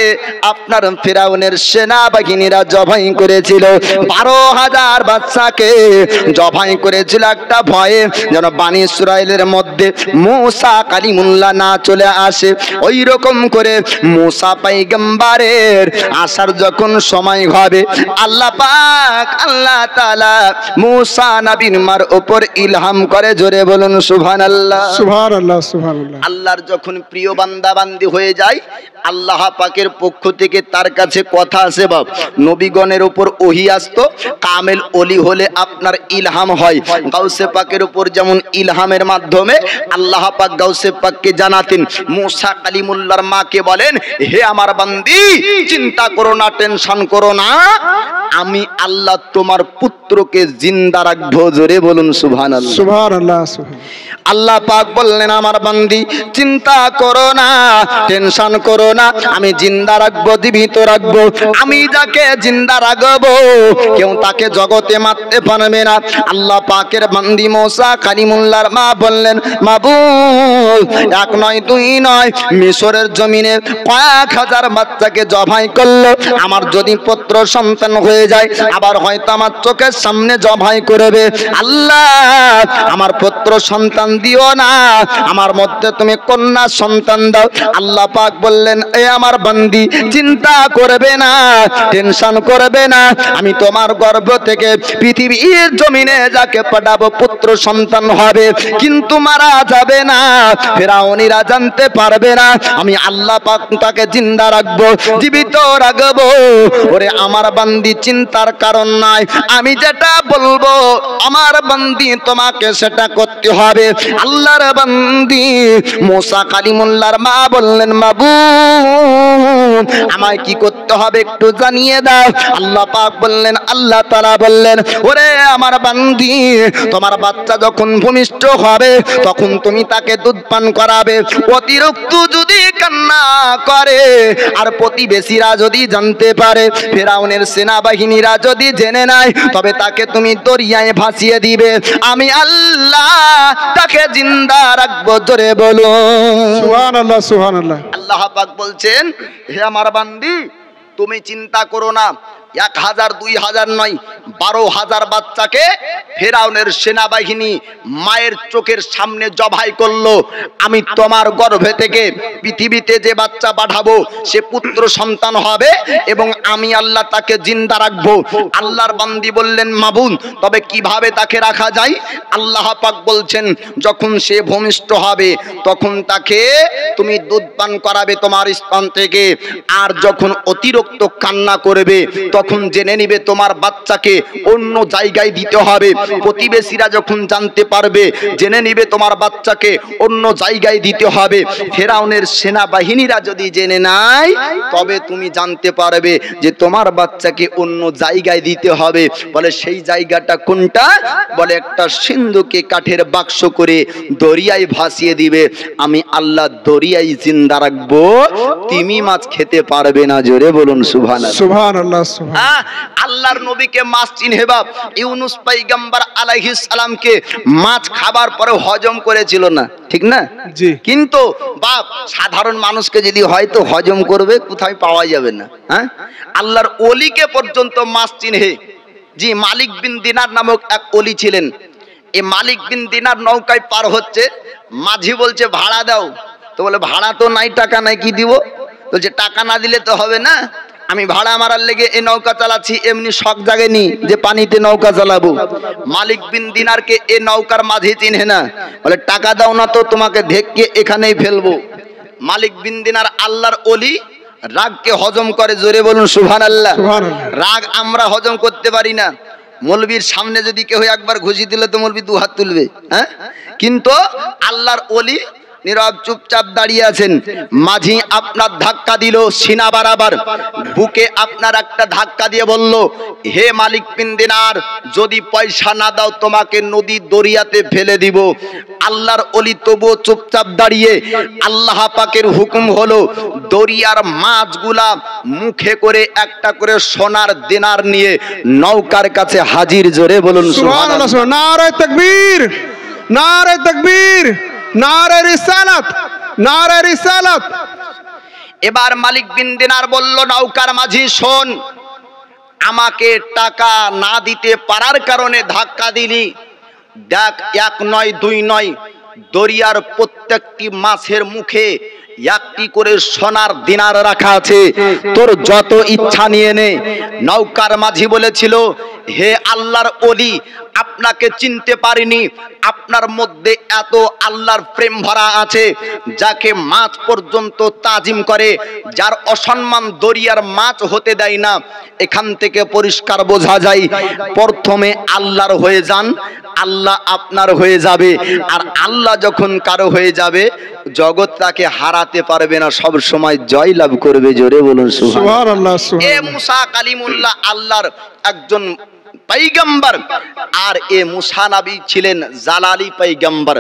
আপনার ফিরাউনের সেনাবাহিনীরা জবাই করেছিল। 12,000 বাচ্চাকে জবাই করেছিল একটা ভয়ে, যেন বনি ইসরাইলের মধ্যে মূসা কালিমুল্লাহ না চলে আসে। ওই রকম করে মূসা পয়গম্বরের আসার যখন সময় হবে, আল্লাহ পাক, আল্লাহ তাআলা মূসা নবীর মার উপর ইলহাম করে। জোরে বলুন সুবহানাল্লাহ। সুবহানাল্লাহ, সুবহানাল্লাহ। আল্লাহর যখন প্রিয় বান্দা বান্দি হয়ে যায়, আল্লাহ পাকের পক্ষ থেকে তার কাছে কথা আসে। বাপ নবীগণের উপর ওহী আসতো, কামেল ওলি হলে আপনার ইলহাম হয়। গাউসে পাকের উপর যেমন ইলহামের মাধ্যমে আল্লাহ পাক গাউসে পাককে জানাতেন। মূসা কালিমুল্লাহর মাকে বলেন, হে আমার বান্দি, চিন্তা করো না, টেনশন করো না, আমি আল্লাহ তোমার পুত্রকে জিন্দা রাখবো। জোরে বলুন সুবহানাল্লাহ, সুবহানাল্লাহ, সুবহানাল্লাহ। আল্লাহ পাক বললেন, আমার বান্দি চিন্তা করো না, টেনশন করো না, আমি জিন্দা রাখবো, জীবিত রাখবো। আমি যাকে জিন্দা রাখবো কেউ তাকে জগতে মারতে পারবে না। আল্লাহ পাকের বান্দি মূসা কালিমুল্লাহর মা বললেন, মাবুদ, এক নয়, দুই নয়, মিশরের জমিনে কয়েক হাজার বাচ্চাকে জবাই করলো। আমার যদি পুত্র সন্তান হয়ে যায়, আবার হয়তো আমার চোখের সামনে জবাই করবে। আল্লাহ, আমার পুত্র সন্তান দিও না, আমার মধ্যে তুমি কন্যা সন্তান দাও। আল্লাহ পাক বললেন, এ আমার বান্দি, চিন্তা করবে না, টেনশন করবে না, আমি তোমার গর্ভ থেকে পৃথিবীর জমিনে যাকে পাঠাবো পুত্র সন্তান হবে, কিন্তু মারা যাবে না, ফেরাউনিরা জানতে পারবে না। আমি আল্লাহ পাক তাকে জিন্দা রাখবো, জীবিত রাখবো। ওরে আমার বান্দি, চিন্তার কারণ নাই, আমি যেটা বলবো আমার বান্দি তোমাকে সেটা করতে হবে। আল্লাহর বান্দি মূসা কালিমুল্লাহর মা বললেন, মাবুদ, আমায় কি করতে হবে একটু জানিয়ে দাও। আল্লাহ পাক বললেন, আল্লাহ তাআলা বললেন, ওরে আমার বান্দি, তোমার বাচ্চা যখন ভূমিষ্ঠ হবে তখন তুমি তাকে দুধ পান করাবে। অতিরিক্ত যদি কান্না করে আর প্রতিবেশীরা যদি জানতে পারে, ফেরাউনের সেনাবাহিনীরা যদি জেনে নেয়, তবে তাকে তুমি দরিয়ায় ভাসিয়ে দিবে। আমি আল্লাহ তাকে জিন্দা রাখবো। জোরে বলো সুবহানাল্লাহ, সুবহানাল্লাহ। আল্লাহ পাক বলছেন, হে আমার বান্দি, তুমি চিন্তা করো না, 1000 2000 নয়, 12,000 বাচ্চাকে ফেরাউনের সেনাবাহিনী মায়ের চোখের সামনে জবাই করলো। আমি তোমার গর্ভে থেকে পৃথিবীতে যে বাচ্চা পাঠাবো সে পুত্র সন্তান হবে এবং আমি আল্লাহ তাকে জিন্দা রাখবো। আল্লাহর বান্দি বললেন, মাবুদ, তবে কিভাবে তাকে রাখা যায়? আল্লাহ পাক বলছেন, যখন সে ভূমিষ্ঠ হবে তখন তাকে তুমি দুধ পান করাবে তোমার স্তন থেকে, আর যখন অতিরিক্ত কান্না করবে তখন জেনে নিবে তোমার বাচ্চাকে অন্য জায়গায় দিতে হবে। প্রতিবেশীরা যখন জানতে পারবে, জেনে নিবে তোমার বাচ্চাকে অন্য জায়গায় দিতে হবে। ফেরাউনের সেনাবাহিনীরা যদি জেনে নেয়, তবে তুমি জানতে পারবে যে তোমার বাচ্চাকে অন্য জায়গায় দিতে হবে। বলে সেই জায়গাটা কোনটা? বলে একটা সিন্ধুকে কাঠের বাক্স করে দরিয়ায় ভাসিয়ে দিবে। আমি আল্লাহ দরিয়ায় জিন্দা রাখবো, তিমি মাছ খেতে পারবে না। জোরে বলুন সুবহানাল্লাহ। সুবহানাল্লাহ সুবহানাল্লাহ। আল্লাহর নবীকে মাছ চিনহে বাপ। ইউনুস পয়গম্বর আলাইহিস সালামকে মাছ খাবার পরে হজম করেছিল না, ঠিক না? জি। কিন্তু বাপ সাধারণ মানুষকে যদি হয়তো হজম করবে, কোথায় পাওয়া যাবে না। হ্যাঁ, আল্লাহর ওলিকে পর্যন্ত মাছ চিনহে। জি, মালিক বিন দিনার নামক এক ওলি ছিলেন। এই মালিক বিন দিনার নৌকায় পার হচ্ছে, মাঝি বলছে ভাড়া দাও। তো বলে ভাড়া তো নাই, টাকা নাই, কি দিব? বলছে টাকা না দিলে তো হবে না, আমি ভাড়া মারার লেগে এই নৌকা চালাচ্ছি, এমনি শখ জাগেনি যে পানিতে নৌকা চালাবো। মালিক বিন দিনারকে এই নৌকার মাঝি চিনহে না, বলে টাকা দাও না তো তোমাকে ঢেকে এখানেই ফেলবো। মালিক বিন দিনার আল্লাহর ওলি রাগকে হজম করে। জোরে বলুন সুবহানাল্লাহ। রাগ আমরা হজম করতে পারি না। মৌলবীর সামনে যদি কেউ একবার ঘুষি দিলে তো মৌলবী দু হাত তুলবে। হ্যাঁ, কিন্তু আল্লাহর ওলি নীরব চুপচাপ দাঁড়িয়ে আছেন। মাঝি আপনার ধাক্কা দিল সিনা বারাবার, বুকে আপনার একটা ধাক্কা দিয়ে বলল, হে মালিক বিন দিনার, যদি পয়সা না দাও তোমাকে নদী দরিয়াতে ফেলে দিব। আল্লাহর ওলি তবুও চুপচাপ দাঁড়িয়ে। আল্লাহ পাকের হুকুম হলো দরিয়ার মাছগুলা মুখে করে একটা করে সোনার দিনার নিয়ে নৌকার কাছে হাজির। জোরে বলুন সুবহানাল্লাহ। নারে তাকবীর, নারে তাকবীর, নারে রিসালাত, নারে রিসালাত। এবার মালিক বিন দিনার বলল, নৌকার মাঝি শোন, আমাকে টাকা না দিতে পারার কারণে ধাক্কা দিলি। দেখ, এক নয় দুই নয়, দরিয়ার প্রত্যেকটি মাছের মুখে একটি করে সোনার দিনার রাখা আছে, তোর যত ইচ্ছা নিয়ে নে। নৌকার মাঝি বলেছিল, হে আল্লাহর ওলি, আপনাকে চিনতে পারিনি। আপনার মধ্যে এত আল্লাহর প্রেম ভরা আছে, যাকে মাছ পর্যন্ত তাজিম করে, যার অসম্মান দরিয়ার মাছ হতে দেয় না। এখান থেকে পরিষ্কার বোঝা যায়, প্রথমে আল্লাহর হয়ে যান, আল্লাহ আপনার হয়ে যাবে। আর আল্লাহ যখন কারো হয়ে যাবে, জগৎ তাকে হারাতে পারবে না, সব সময় জয় লাভ করবে। জোরে বলুন সুবহানাল্লাহ। এ মুসা কালিমুল্লাহ আল্লাহর একজন পয়গম্বর, আর এ মুসা নবী ছিলেন জালালি পয়গম্বর।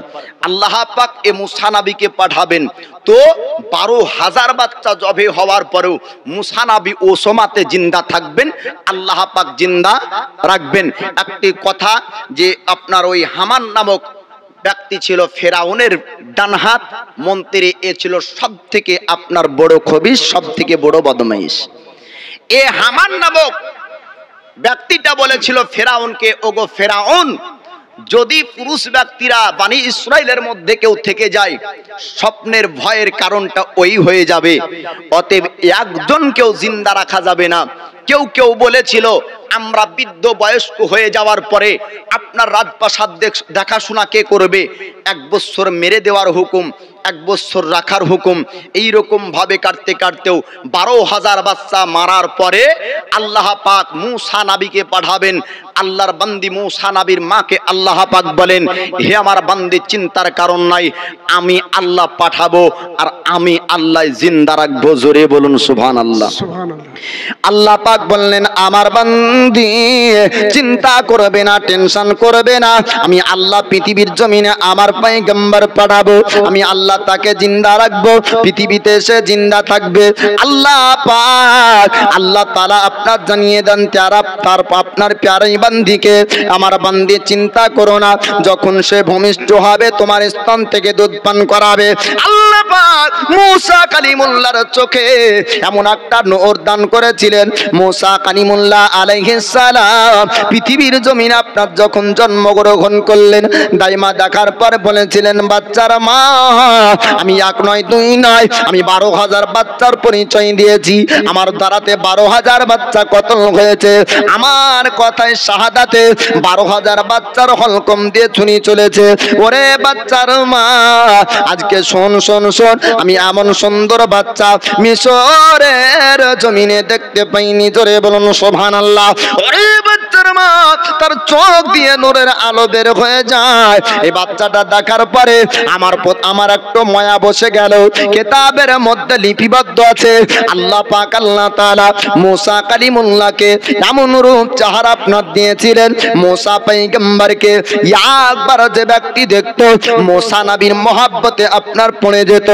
আল্লাহ পাক এ মুসা নবীকে পাঠাবেন, তো 12,000 বাচ্চা জবে হওয়ার পরেও মুসা নবী ও সমাতে জিন্দা থাকবেন, আল্লাহ পাক জিন্দা রাখবেন। একটি কথা, যে আপনার ওই হামান নামক ব্যক্তি ছিল ফেরাউনের ডানহাত মন্ত্রী, এ ছিল সব থেকে আপনার বড় খবিশ, সব থেকে বড় বদমাইশ। এ হামান নামক ব্যক্তিটা বলেছিল ফেরাউনকে, ওগো ফেরাউন, যদি পুরুষ ব্যক্তিরা বানি ইসরাইলের মধ্যে কেউ থেকে যায়, স্বপ্নের ভয়ের কারণটা ওই হয়ে যাবে, অতএব একজনকেও জিন্দা রাখা যাবে না। কেউ কেউ বলেছিল, আমরা বৃদ্ধ বয়স্ক হয়ে যাওয়ার পরে আপনার রাজপ্রাসাদ দেখাশোনা কে করবে? 1 বছর মেরে দেওয়ার হুকুম, 1 বছর রাখার হুকুম। এইরকম ভাবে কাটতে কাটতেও 12,000 বাচ্চা মারার পরে আল্লাহ পাক মুসা নবীকে পাঠাবেন। আল্লাহর বান্দি মুসা নবীর মাকে আল্লাহ পাক বলেন, হে আমার বান্দি, চিন্তার কারণ নাই, আমি আল্লাহ পাঠাবো আর আমি আল্লাহ জিন্দা রাখবো। জোরে বলুন সুবহানাল্লাহ। আল্লাহ পাক বললেন, আমার বান্দি চিন্তা করবে না, টেনশন করবে না, আমি আল্লাহ পৃথিবীর জমিনে আমার পয়গম্বর পাঠাবো, আমি আল্লাহ তাকে জিন্দা রাখবো, পৃথিবীতে সে জিন্দা থাকবে। আল্লাহ পাক আল্লাহ তাআলা আপনার জানিয়ে দেন, তার আপনার প্যারে বান্দিকে, আমার বান্দি চিন্তা করো না, যখন সে ভূমিষ্ঠ হবে তোমার স্তন থেকে দুধ পান করাবে। আল্লাহ পাক মুসা কালিমুল্লাহর চোখে এমন একটা নূর দান করেছিলেন। মুসা কালিমুল্লাহ আলাইহিস সালাম পৃথিবীর জমিনে আপনার যখন জন্মগ্রহণ করলেন, দাইমা দেখার পর বলেছিলেন, বাচ্চার মা, আমি 1 নয় 2 নয়, আমি 12,000 বাচ্চার পরিচয় দিয়েছি। আমার দ্বারাতে 12,000 বাচ্চা কতল হয়েছে, আমার কথায় শাহাদাতে 12,000 বাচ্চার হলকম দিয়ে ছুনি চলেছে। ওরে বাচ্চার মা, আজকে শোন শোন শোন, আমি এমন সুন্দর বাচ্চা মিশরের জমিনে দেখতে পাইনি। জোরে বলুন সুবহানাল্লাহ। ওরে বাচ্চা বাচ্চার মা তার চোখ দিয়ে নূরের আলো বের হয়ে যায়। এই বাচ্চাটা দেখার পরে আমার একটু মায়া বসে গেল। কিতাবের মধ্যে লিপিবদ্ধ আছে আল্লাহ পাক আল্লাহ তাআলা মুসা কালিমুল্লাহকে এমন রূপ চেহারা আপনার দিয়েছিলেন, মুসা পয়গম্বরকে একবার যে ব্যক্তি দেখতো মুসা নবীর মহব্বতে আপনার পড়ে যেত,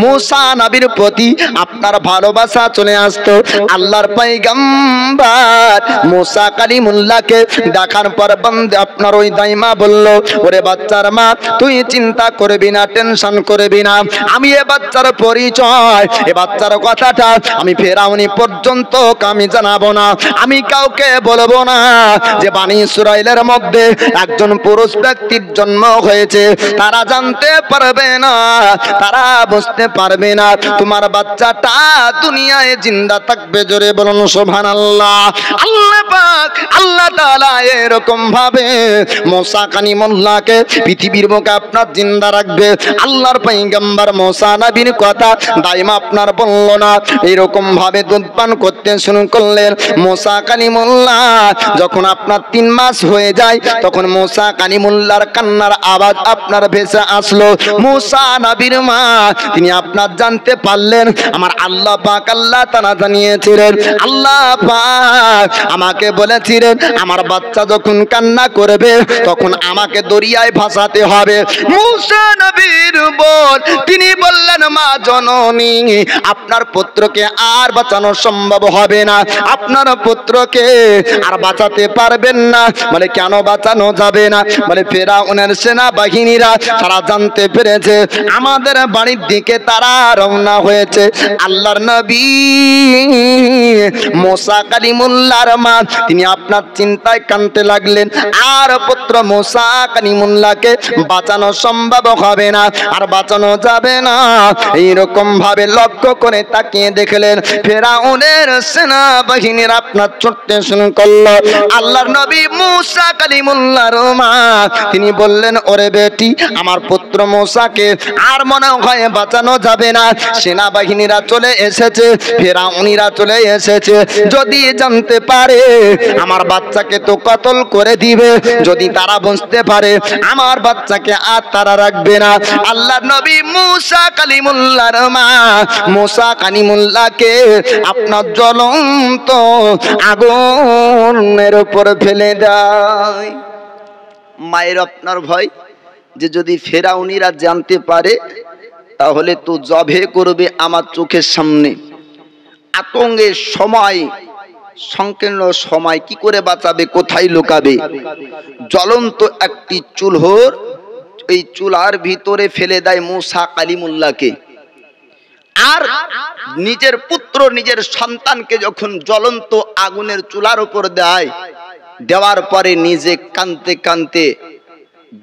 মুসা নবীর প্রতি আপনার ভালোবাসা চলে আসতো। আল্লাহর পয়গম্বর মুসা কালিমুল্লাহকে দেখার পর বন্দে আপনার ওই দাইমা বলল, ওরে বাচ্চার মা তুই চিন্তা করবি না, টেনশন করবি না, আমি এ বাচ্চার পরিচয়, এ বাচ্চার কথাটা আমি ফেরাউনি পর্যন্ত আমি জানাবো না, আমি কাউকে বলবো না যে বনি ইসরাইলের মধ্যে একজন পুরুষ ব্যক্তির জন্ম হয়েছে। তারা জানতে পারবে না, তারা বুঝতে পারবে না তোমার বাচ্চাটা দুনিয়ায় জিন্দা থাকবে। জোরে বলুন সুবহানাল্লাহ। আল্লাহ পাক আল্লাহ তাআলা এরকম ভাবে মুসা কালিমুল্লাহকে পৃথিবীর বুকে আপনার জিন্দা রাখবে। আল্লাহর পয়গম্বর মুসা নবীর কথা দাইমা আপনার বলল না, এরকম ভাবে দুধ পান করতে শুরু করলেন। মুসা কালিমুল্লাহ যখন আপনার 3 মাস হয়ে যায় তখন মুসা কালিমুল্লাহর কান্নার আওয়াজ আপনার ভেসে আসলো। মুসা নবীর মা তিনি আপনার জানতে পারলেন আমার আল্লাহ পাক আল্লাহ তাআলা জানিয়েছিলেন, আল্লাহ পাক আমাকে বলেছিলেন আমার বাচ্চা যখন কান্না করবে তখন আমাকে দরিয়ায় ভাসাতে হবে। মুসা নবীর বোন তিনি বললেন, মা জননী আপনার পুত্রকে আর বাঁচানো সম্ভব হবে না, আপনার পুত্রকে আর বাঁচাতে পারবেন না। বলে কেন বাঁচানো যাবে না? বলে ফেরাউনের সেনা বাহিনীরা তারা জানতে পেরেছে আমাদের বাড়ির দিকে তারা রওনা হয়েছে। আল্লাহর নবী মুসা কালিমুল্লাহর মা তিনি আপনার চিন্তায় কাঁদতে লাগলেন, আর পুত্র মুসা কালিমুল্লাহকে বাঁচানো সম্ভব হবে না, আর বাঁচানো যাবে না। এইরকম ভাবে লক্ষ্য করে তাকিয়ে দেখলেন ফেরাউনের সেনা বাহিনীর আপনার ছুটতে শুরু করলো। আল্লাহর নবী মুসা কালিমুল্লাহর মা তিনি বললেন, ওরে বেটি আমার পুত্র মুসাকে আর মনে হয় বাঁচানো যাবে না, সেনাবাহিনীরা চলে এসেছে, ফেরাউনিরা চলে এসেছে, যদি জানতে পারে আমার বাচ্চাকে তো কতল করে দিবে, যদি তারা বুঝতে পারে আমার বাচ্চাকে আর তারা রাখবে না। আল্লাহর নবী মুসা কালিমুল্লাহর মা মুসা কালিমুল্লাহকে আপনার জ্বলন্ত আগুনের উপর ফেলে দেয়। মায়ের আপনার ভয় যে যদি ফেরাউনিরা জানতে পারে তাহলে তো জবে করবে আমার চোখের সামনে। আতঙ্কের সময়, সংকীর্ণ সময়, কি করে বাঁচাবে, কোথায় লুকাবে? জ্বলন্ত একটি চুলোর এই চুলার ভিতরে ফেলে দেয় মুসা কালিমুল্লাহকে। আর নিজের পুত্র নিজের সন্তানকে যখন জ্বলন্ত আগুনের চুলার উপর দেওয়ার পরে নিজে কাঁদতে কাঁদতে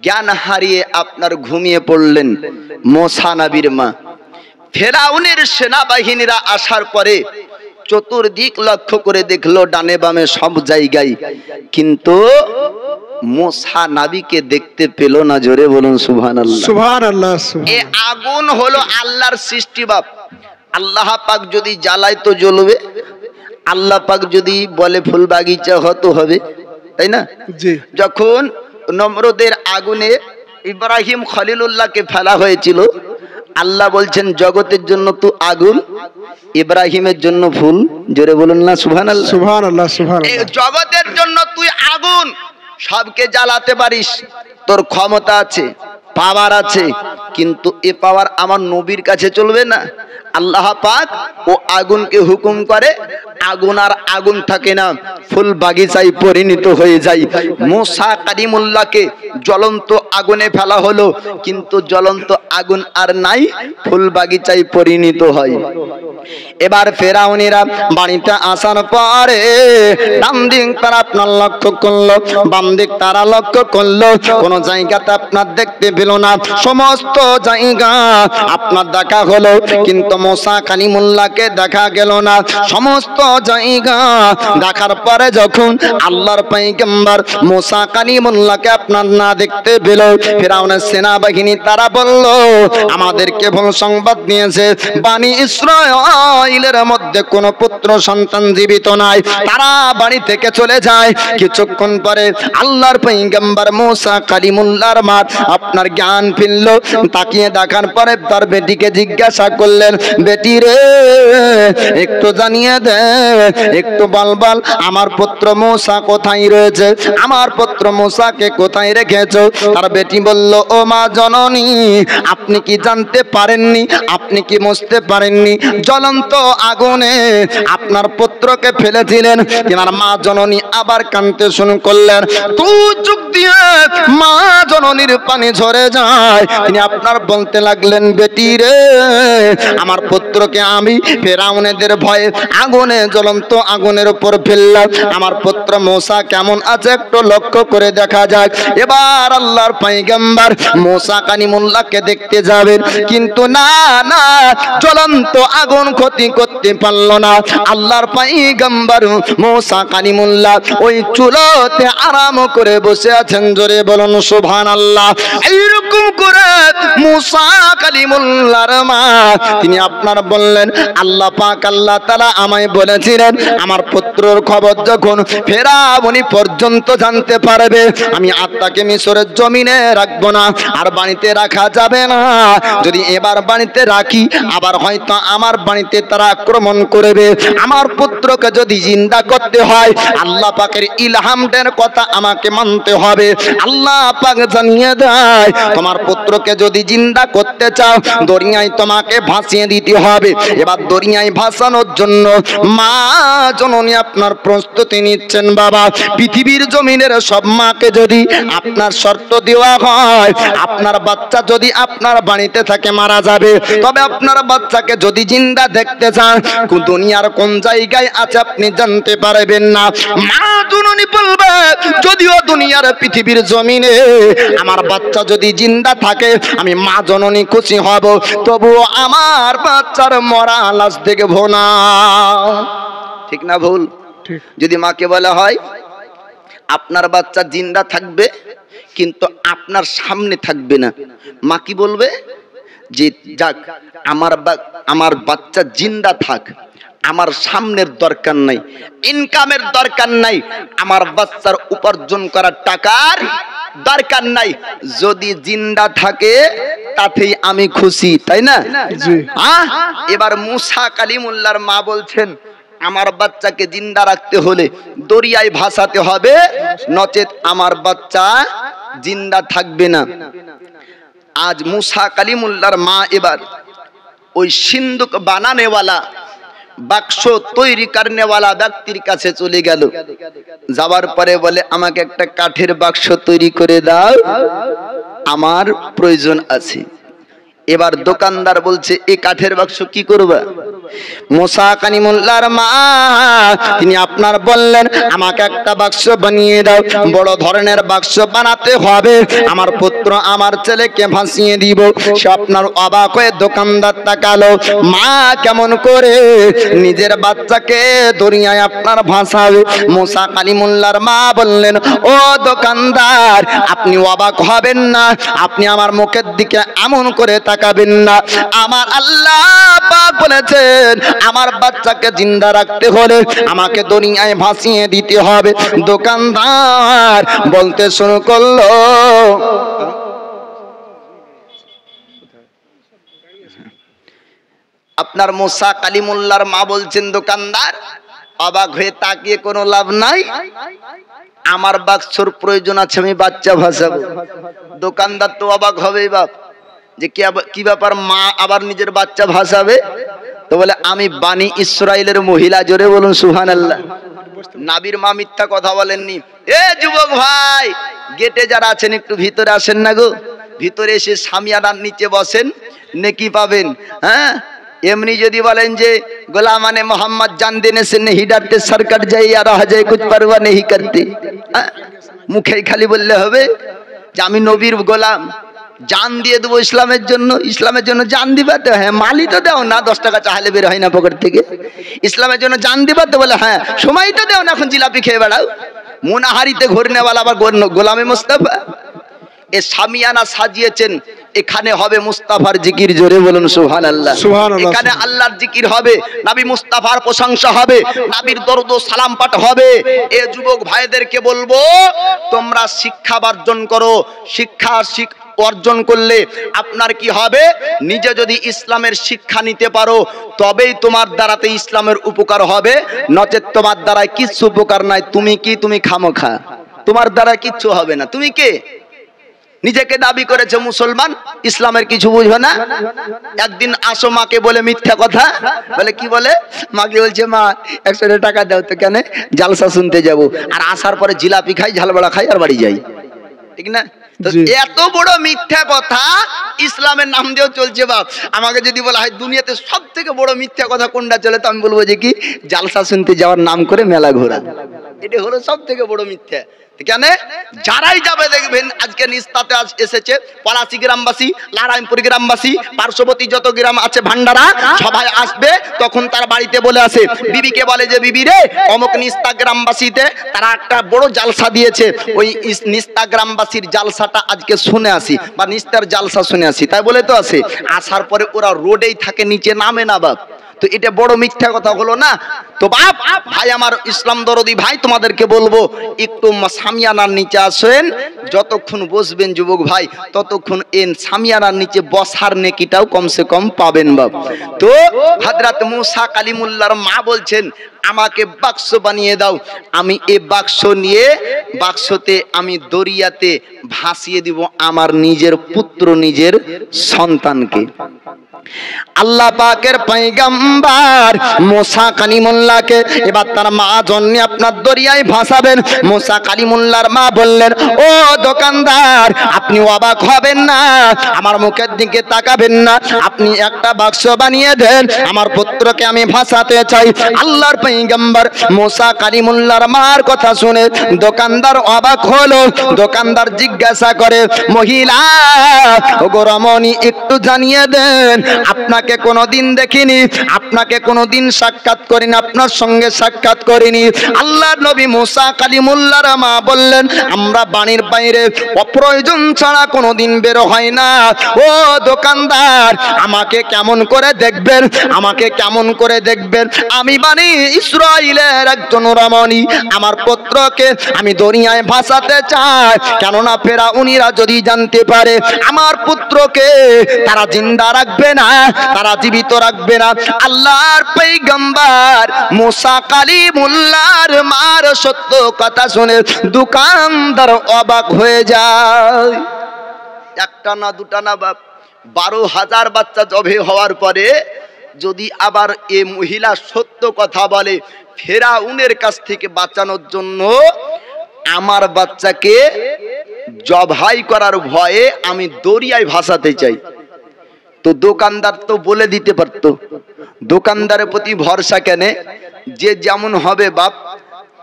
জ্ঞান হারিয়ে আপনার ঘুমিয়ে পড়লেন মুসা নবীর মা। ফেরাউনের সেনাবাহিনীরা আসার পরে চতুর্দিক লক্ষ্য করে দেখলো ডানে বামে সব জায়গায়, কিন্তু মুসা নবীকে দেখতে পেল না। জোরে বলুন সুবহানাল্লাহ। সুবহানাল্লাহ। এই আগুন হলো আল্লাহর সৃষ্টি বাপ। আল্লাহ পাক যদি জ্বালায় তো জ্বলবে, আল্লাহ পাক যদি বলে ফুল বাগিচা হতো হবে, তাই না? জি। যখন নমরুদের আগুনে ইব্রাহিম খলিলুল্লাহকে ফেলা হয়েছিল, আল্লাহ বলছেন জগতের জন্য তো আগুন, ইব্রাহিমের জন্য ফুল। জোরে বলুন না সুবহানাল্লাহ। সুবহানাল্লাহ। সুবহানাল্লাহ। জগতের জন্য তুই আগুন, সবকে জ্বালাতে পারিস, তোর ক্ষমতা আছে, পাওয়ার আছে, কিন্তু এ পাওয়ার আমার নবীর কাছে চলবে না। আল্লাহ পাক ও আগুনকে হুকুম করে, আগুন আর আগুন থাকে না, ফুল বাগিচায় পরিণত হয়ে যায়। মুসা কালিমুল্লাহকে জ্বলন্ত আগুনে ফেলা হলো, কিন্তু জ্বলন্ত আগুন আর নাই, ফুল বাগিচায় পরিণত হয়। এবার ফেরাউনিরা বাড়িতে আসার পরে ডান দিক তারা আপনার লক্ষ্য করলো, বাম দিক তারা লক্ষ্য করলো, কোন জায়গাতে আপনার দেখতে পেল না। সমস্ত জায়গা আপনার দেখা হলো, কিন্তু মুসা কালিমুল্লাহকে দেখা গেল না। সমস্ত জায়গা দেখার পরে যখন আল্লাহর পয়গম্বর মুসা কালিমুল্লাহকে আপনার না দেখতে পেল, ফিরআউনের সেনাবাহিনী তারা বলল আমাদেরকে ভুল সংবাদ দিয়েছে, বনি ইসরাঈলের মধ্যে কোনো পুত্র সন্তান জীবিত নাই। তারা বাড়ি থেকে চলে যায়। কিছুক্ষণ পরে আল্লাহর পয়গম্বর মুসা কালিমুল্লাহর মা আপনার জ্ঞান ফিরল। তাকিয়ে দেখার পরে তার বেটিকে জিজ্ঞাসা করলেন, বেটি রে একটু জানিয়ে দে, একটু বল আমার পুত্র মুসা কোথায় রয়েছে, আমার পুত্র মুসাকে কোথায় রেখেছো? তার বেটি বলল, ও মা জননী, আপনি কি জানতে পারেননি, আপনি কি বুঝতে পারেননি জ্বলন্ত আগুনে আপনার পুত্রকে ফেলেছিলেন? তিনার মা জননী আবার কাঁদতে শুরু করলেন। তুই চোখ দিয়ে মা জননীর পানি ঝরে যায়। তিনি আপনার বলতে লাগলেন, বেটি রে আমার পুত্রকে আমি ফিরআউনেদের ভয়ে আগুনে, জ্বলন্ত আগুনের উপর ফেললাম। আমার পুত্র মুসা কেমন আছে একটু লক্ষ্য করে দেখা যাক। এবার আল্লাহর পয়গম্বর মুসা কালিমুল্লাহকে দেখতে যাবেন, কিন্তু না না, জ্বলন্ত আগুন ক্ষতি করতে পারল না। আল্লাহর পয়গম্বর মুসা কালিমুল্লাহ ওই চুলোতে আরাম করে বসে আছেন। জোরে বলুন সুবহানাল্লাহ। এইরকম করে মুসা কালিমুল্লাহর মা তিনি আপনার বললেন, আল্লাহ পাক আল্লাহ তাআলা আমায় বলেছিলেন আমার পুত্রর খবর যখন ফিরআউনি পর্যন্ত জানতে পারবে, আমি আত্মাকে মিশরের জমিনে রাখবো না, আর বাড়িতে রাখা যাবে না। যদি এবার বাড়িতে রাখি আবার হয়তো আমার বাড়িতে তারা আক্রমণ করবে। আমার পুত্রকে যদি জিন্দা করতে হয় আল্লাহ পাকের ইলহামের কথা আমাকে মানতে হবে। আল্লাহ পাক জানিয়ে দেয়, তোমার পুত্রকে যদি জিন্দা করতে চাও দরিয়ায় তোমাকে ভাসিয়ে দিতে হবে। এবার দরিয়ায় ভাসানোর জন্য মা জননী আপনার প্রস্তুতি নিচ্ছেন। বাবা, পৃথিবীর জমিনের সব মাকে যদি আপনার শর্ত দেওয়া হয়, আপনার বাচ্চা যদি আপনার বাড়িতে থাকে মারা যাবে, তবে আপনার বাচ্চাকে যদি জিন্দা দেখতে চান দুনিয়ার কোন জায়গায় আছে আপনি জানতে পারবেন না। মা জননী বলবে, যদিও দুনিয়ার পৃথিবীর জমিনে আমার বাচ্চা যদি জিন্দা থাকে আমি মা জননী খুশি হব, তবুও আমার বাচ্চার মরা লাশ দেখবো না। ঠিক না ভুল? যদি মাকে বলা হয় আপনার বাচ্চা জিন্দা থাকবে কিন্তু আপনার সামনে থাকবে না, মা কি বলবে? যে যাক আমার বাচ্চা জিন্দা থাক, আমার সামনের দরকার নাই, ইনকামের দরকার নাই, আমার বাচ্চার উপার্জন করার টাকার দরকার নাই, যদি জিন্দা থাকে তাতেই আমি খুশি, তাই না? এবার মুসা কালিমুল্লাহর মা বলছেন, আমার বাচ্চাকে জিন্দা রাখতে হলে দরিয়ায় ভাসাতে হবে, নচেত আমার বাচ্চা জিন্দা থাকবে না। আজ মুসা কালিমুল্লাহর মা এবার ওই সিন্দুক বানানেওয়ালা, বাক্স তৈরি করনেওয়ালা ব্যক্তির কাছে চলে গেল। যাওয়ার পরে বলে, আমাকে একটা কাঠের বাক্স তৈরি করে দাও, আমার প্রয়োজন আছে। এবার দোকানদার বলছে, এই কাঠের বাক্স কি করবা? মুসা কালিমুল্লাহর মা তিনি আপনার বললেন, আমাকে একটা বাক্স বানিয়ে দাও, বড় ধরনের বাক্স বানাতে হবে, আমার পুত্র আমার ছেলেকে ভাসিয়ে দিব। সে আপনার অবাক হয়ে দোকানদার তাকালো, মা কেমন করে নিজের বাচ্চাকে দরিয়ায় আপনার ভাসাবে? মুসা কালিমুল্লাহর মা বললেন, ও দোকানদার, আপনি অবাক হবেন না, আপনি আমার মুখের দিকে এমন করে তাকাবেন না। আমার আল্লাহ পাক বলেছেন আমার বাচ্চাকে জিন্দা রাখতে হলে আমাকে দুনিয়ায় ভাসিয়ে দিতে হবে। দোকানদার বলতে শুরু করলো, আপনার মুসা কালিমুল্লাহর মা বলছেন, দোকানদার অবাক হয়ে তাকিয়ে কোনো লাভ নাই, আমার বাক্সর প্রয়োজন আছে, আমি বাচ্চা ভাসাবো। দোকানদার তো অবাক হবে, বাপ যে কি ব্যাপার, মা আবার নিজের বাচ্চা ভাসাবে? তো বলে, আমি বনি ইসরাইলের মহিলা। জোরে বলুন সুবহানাল্লাহ। নাবির মা মিথ্যা কথা বলেননি। এ যুবক ভাই, গেটে যারা আছেন একটু ভিতরে আসেন না গো, ভিতরে এসে সামিয়ানার নিচে বসেন, নেকি পাবেন। হ্যাঁ, এমনি যদি বলেন যে গোলামানে মোহাম্মদ জান দেনে সে নেহি ডরতে, সরকট যাই আর রহ যায় কুছ পরওয়া নেহি করতে, মুখে খালি বললে হবে যে আমি নবীর গোলাম, জান দিয়ে দেবো ইসলামের জন্য। ইসলামের জন্য জান দিবা তো? হ্যাঁ। মালি তো দাও না, 10 টাকা চাইলে বের হয় না পকেট থেকে। ইসলামের জন্য জান দিবা তো? বলে হ্যাঁ। সময় তো দাও না, এখন জিলাপি খেয়ে বেড়াও। মোনাহারিতে ঘুরনেওয়ালা আবার গোলামে মুস্তাফা। এ সামিয়ানা সাজিয়েছেন, এখানে হবে মুস্তাফার জিকির। জোরে বলুন সুবহানাল্লাহ। এখানে আল্লাহর জিকির হবে, নবী মুস্তাফার প্রশংসা হবে, নবীর দরুদ ও সালাম পাঠ হবে। এ যুবক ভাইদেরকে বলবো, তোমরা শিক্ষা অর্জন করো। শিক্ষা অর্জন করলে আপনার কি হবে? নিজে যদি ইসলামের শিক্ষা নিতে পারো তবেই তোমার দ্বারাতে ইসলামের উপকার হবে, নচেত তোমার দ্বারা কিচ্ছু উপকার নাই। তুমি কি? তুমি খামোখা, তোমার দ্বারা কিচ্ছু হবে না। তুমি কে? নিজেকে দাবি করেছে মুসলমান, ইসলামের কিছু বুঝবে না। একদিন আসো মাকে বলে মিথ্যা কথা বলে, কি বলে? মাকে বলছে, মা 100 টাকা দাও তো। কেন? জালসা শুনতে যাব। আর আসার পরে জিলাপি খাই, ঝালবড়া খাই, আর বাড়ি যাই। ঠিক না? তো এত বড় মিথ্যা কথা ইসলামের নাম দিয়েও চলছে। বাপ, আমাকে যদি বলা হয় দুনিয়াতে সব থেকে বড় মিথ্যা কথা কোনটা চলে, তো আমি বলবো যে কি, জালসা শুনতে যাওয়ার নাম করে মেলা ঘোরা। এটা হলো সব থেকে বড় মিথ্যা। কেন? যারাই যাবে দেখবেন, আজকে নিস্তাতে এসেছে পলাশী গ্রামবাসী, নারায়ণপুর গ্রামবাসী, পার্শ্ববর্তী যত গ্রাম আছে ভান্ডারা, সবাই আসবে। তখন তার বাড়িতে বলে আসে, বিবিকে বলে যে, বিবি রে, অমুক নিস্তা গ্রামবাসীতে তারা একটা বড় জালসা দিয়েছে, ওই নিস্তা গ্রামবাসীর জালসাটা আজকে শুনে আসি, বা নিস্তার জালসা শুনে আসি। তাই বলে তো আসে। আসার পরে ওরা রোডেই থাকে, নিচে নামে না। বাপ, তো এটা বড় মিথ্যা কথা হলো না? তো বাপ ভাই আমার, ইসলাম দরদি ভাই, তোমাদেরকে বলবো একটু সামিয়ানার নিচে আসেন। যতক্ষণ বসবেন যুবক ভাই, ততক্ষণ সামিয়ানার নিচে বসার নেকিটাও কমসে কম পাবেন। বাপ, তো হযরত মুসা কালিমুল্লাহর মা বলছেন, আমাকে বাক্স বানিয়ে দাও, আমি এই বাক্স নিয়ে বাক্সতে আমি দরিয়াতে ভাসিয়ে দিব আমার নিজের পুত্র, নিজের সন্তানকে। আল্লাহ পাকের পয়গম্বর মুসা কালিমুল্লাহকে এবার তার মা জন্য আপনার দরিয়ায় ভাসাবেন। মুসা কালিমুল্লাহর মা বললেন, ও দোকানদার, আপনি অবাক হবেন না, আমার মুখের দিকে তাকাবেন না, আপনি একটা বাক্স বানিয়ে দেন, আমার পুত্রকে আমি ভাসাতে চাই। আল্লাহর পয়গম্বর মুসা কালিমুল্লাহর মার কথা শুনে দোকানদার অবাক হলো। দোকানদার জিজ্ঞাসা করে, মহিলা ওগো রমণী, একটু জানিয়ে দেন, আপনাকে কোনোদিন দেখিনি, আপনাকে কোনোদিন সাক্ষাৎ করিনি, আপনার সঙ্গে সাক্ষাৎ করিনি। আল্লাহর নবী মুসা কালিমুল্লাহর মা বললেন, আমরা বাড়ির বাইরে অপ্রয়োজন ছাড়া কোনোদিন বের হয় না। ও দোকানদার, আমাকে কেমন করে দেখবেন, আমাকে কেমন করে দেখবেন? আমি বানি ইসরাইলের একজন রমণী, আমার পুত্রকে আমি দরিয়ায় ভাসাতে চাই। কেননা ফেরাউনিরা যদি জানতে পারে আমার পুত্রকে, তারা জিন্দা রাখবে না, তারা জীবিত রাখবে না। আল্লাহর পয়গম্বর মুসা কালিমুল্লাহর মার সত্য কথা শুনে দোকানদার অবাক হয়ে যায়। একটা না, দুটা না, বাপ 12,000 বাচ্চা জবে হওয়ার পরে যদি আবার এ মহিলা সত্য কথা বলে, ফেরাউনের কাছ থেকে বাঁচানোর জন্য আমার বাচ্চাকে জবাই করার ভয়ে আমি দরিয়ায় ভাসাতে চাই, তো দোকানদার তো বলে দিতে পারতো। দোকানদারের প্রতি ভরসা কেন? যে যেমন হবে বাপ,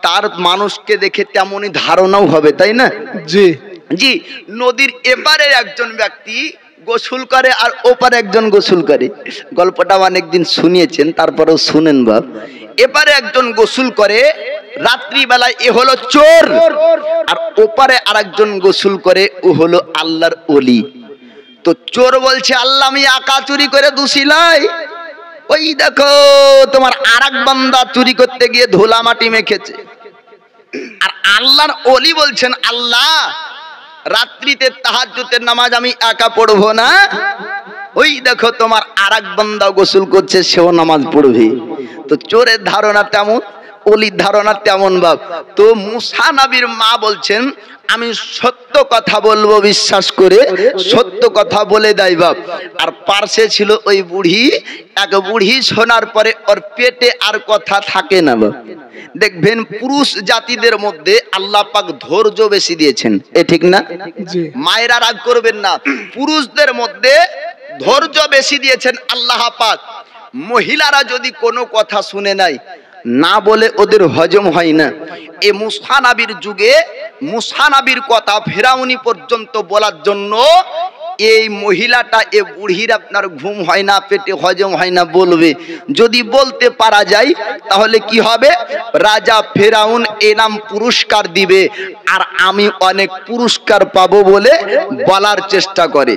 তার মানুষকে দেখে তেমনই ধারণাও হবে, তাই না? জি জি। নদীর এপারে একজন ব্যক্তি গোসল করে আর ওপারে একজন গোসল করে। গল্পটা অনেকদিন শুনিয়েছেন, তারপরেও শুনেন বাপ। এপারে একজন গোসল করে রাত্রিবেলায়, এ হলো চোর, আর ওপারে আরেকজন গোসল করে, ও হলো আল্লাহর ওলি। তো চোর বলছে, আল্লাহ আমি আকা চুরি করে দুশিলাই, ওই দেখো তোমার আরেক বান্দা চুরি করতে গিয়ে ধুলা মাটি মেখেছে। আর আল্লাহর ওলি বলছেন, আল্লাহ রাত্রিতে তাহাজ্জুদের নামাজ আমি একা পড়বো না, ওই দেখো তোমার আরেক বান্দা গোসল করছে, সেও নামাজ পড়বে। তো চোরের ধারণা তেমন, ওলির ধারণা তেমন বাপ। তো মুসা নবীর মা বলছেন, আমি সত্য কথা বলবো বিশ্বাস করে, সত্য কথা বলে দেয় বাপ। আর পার্শ্বে ছিল ওই বুড়ি, এক বুড়ি শোনার পরে ওর পেটে আর কথা থাকে না বাপ। দেখবেন পুরুষ জাতিদের মধ্যে আল্লাহ পাক ধৈর্য বেশি দিয়েছেন, এ ঠিক না? মায়েরা রাগ করবেন না, পুরুষদের মধ্যে ধৈর্য বেশি দিয়েছেন আল্লাহ পাক। মহিলারা যদি কোনো কথা শুনে নাই, না বলে ওদের হজম হয় না। এই মুসা নবীর যুগে মুসা নবীর কথা ফেরাউনি পর্যন্ত বলার জন্য এই মহিলাটা এ বুড়ির আপনার ঘুম হয় না, পেটে হজম হয় না বলবে। যদি বলতে পারা যায় তাহলে কি হবে, রাজা ফেরাউন এনাম পুরস্কার দিবে আর আমি অনেক পুরস্কার পাবো বলে বলার চেষ্টা করে।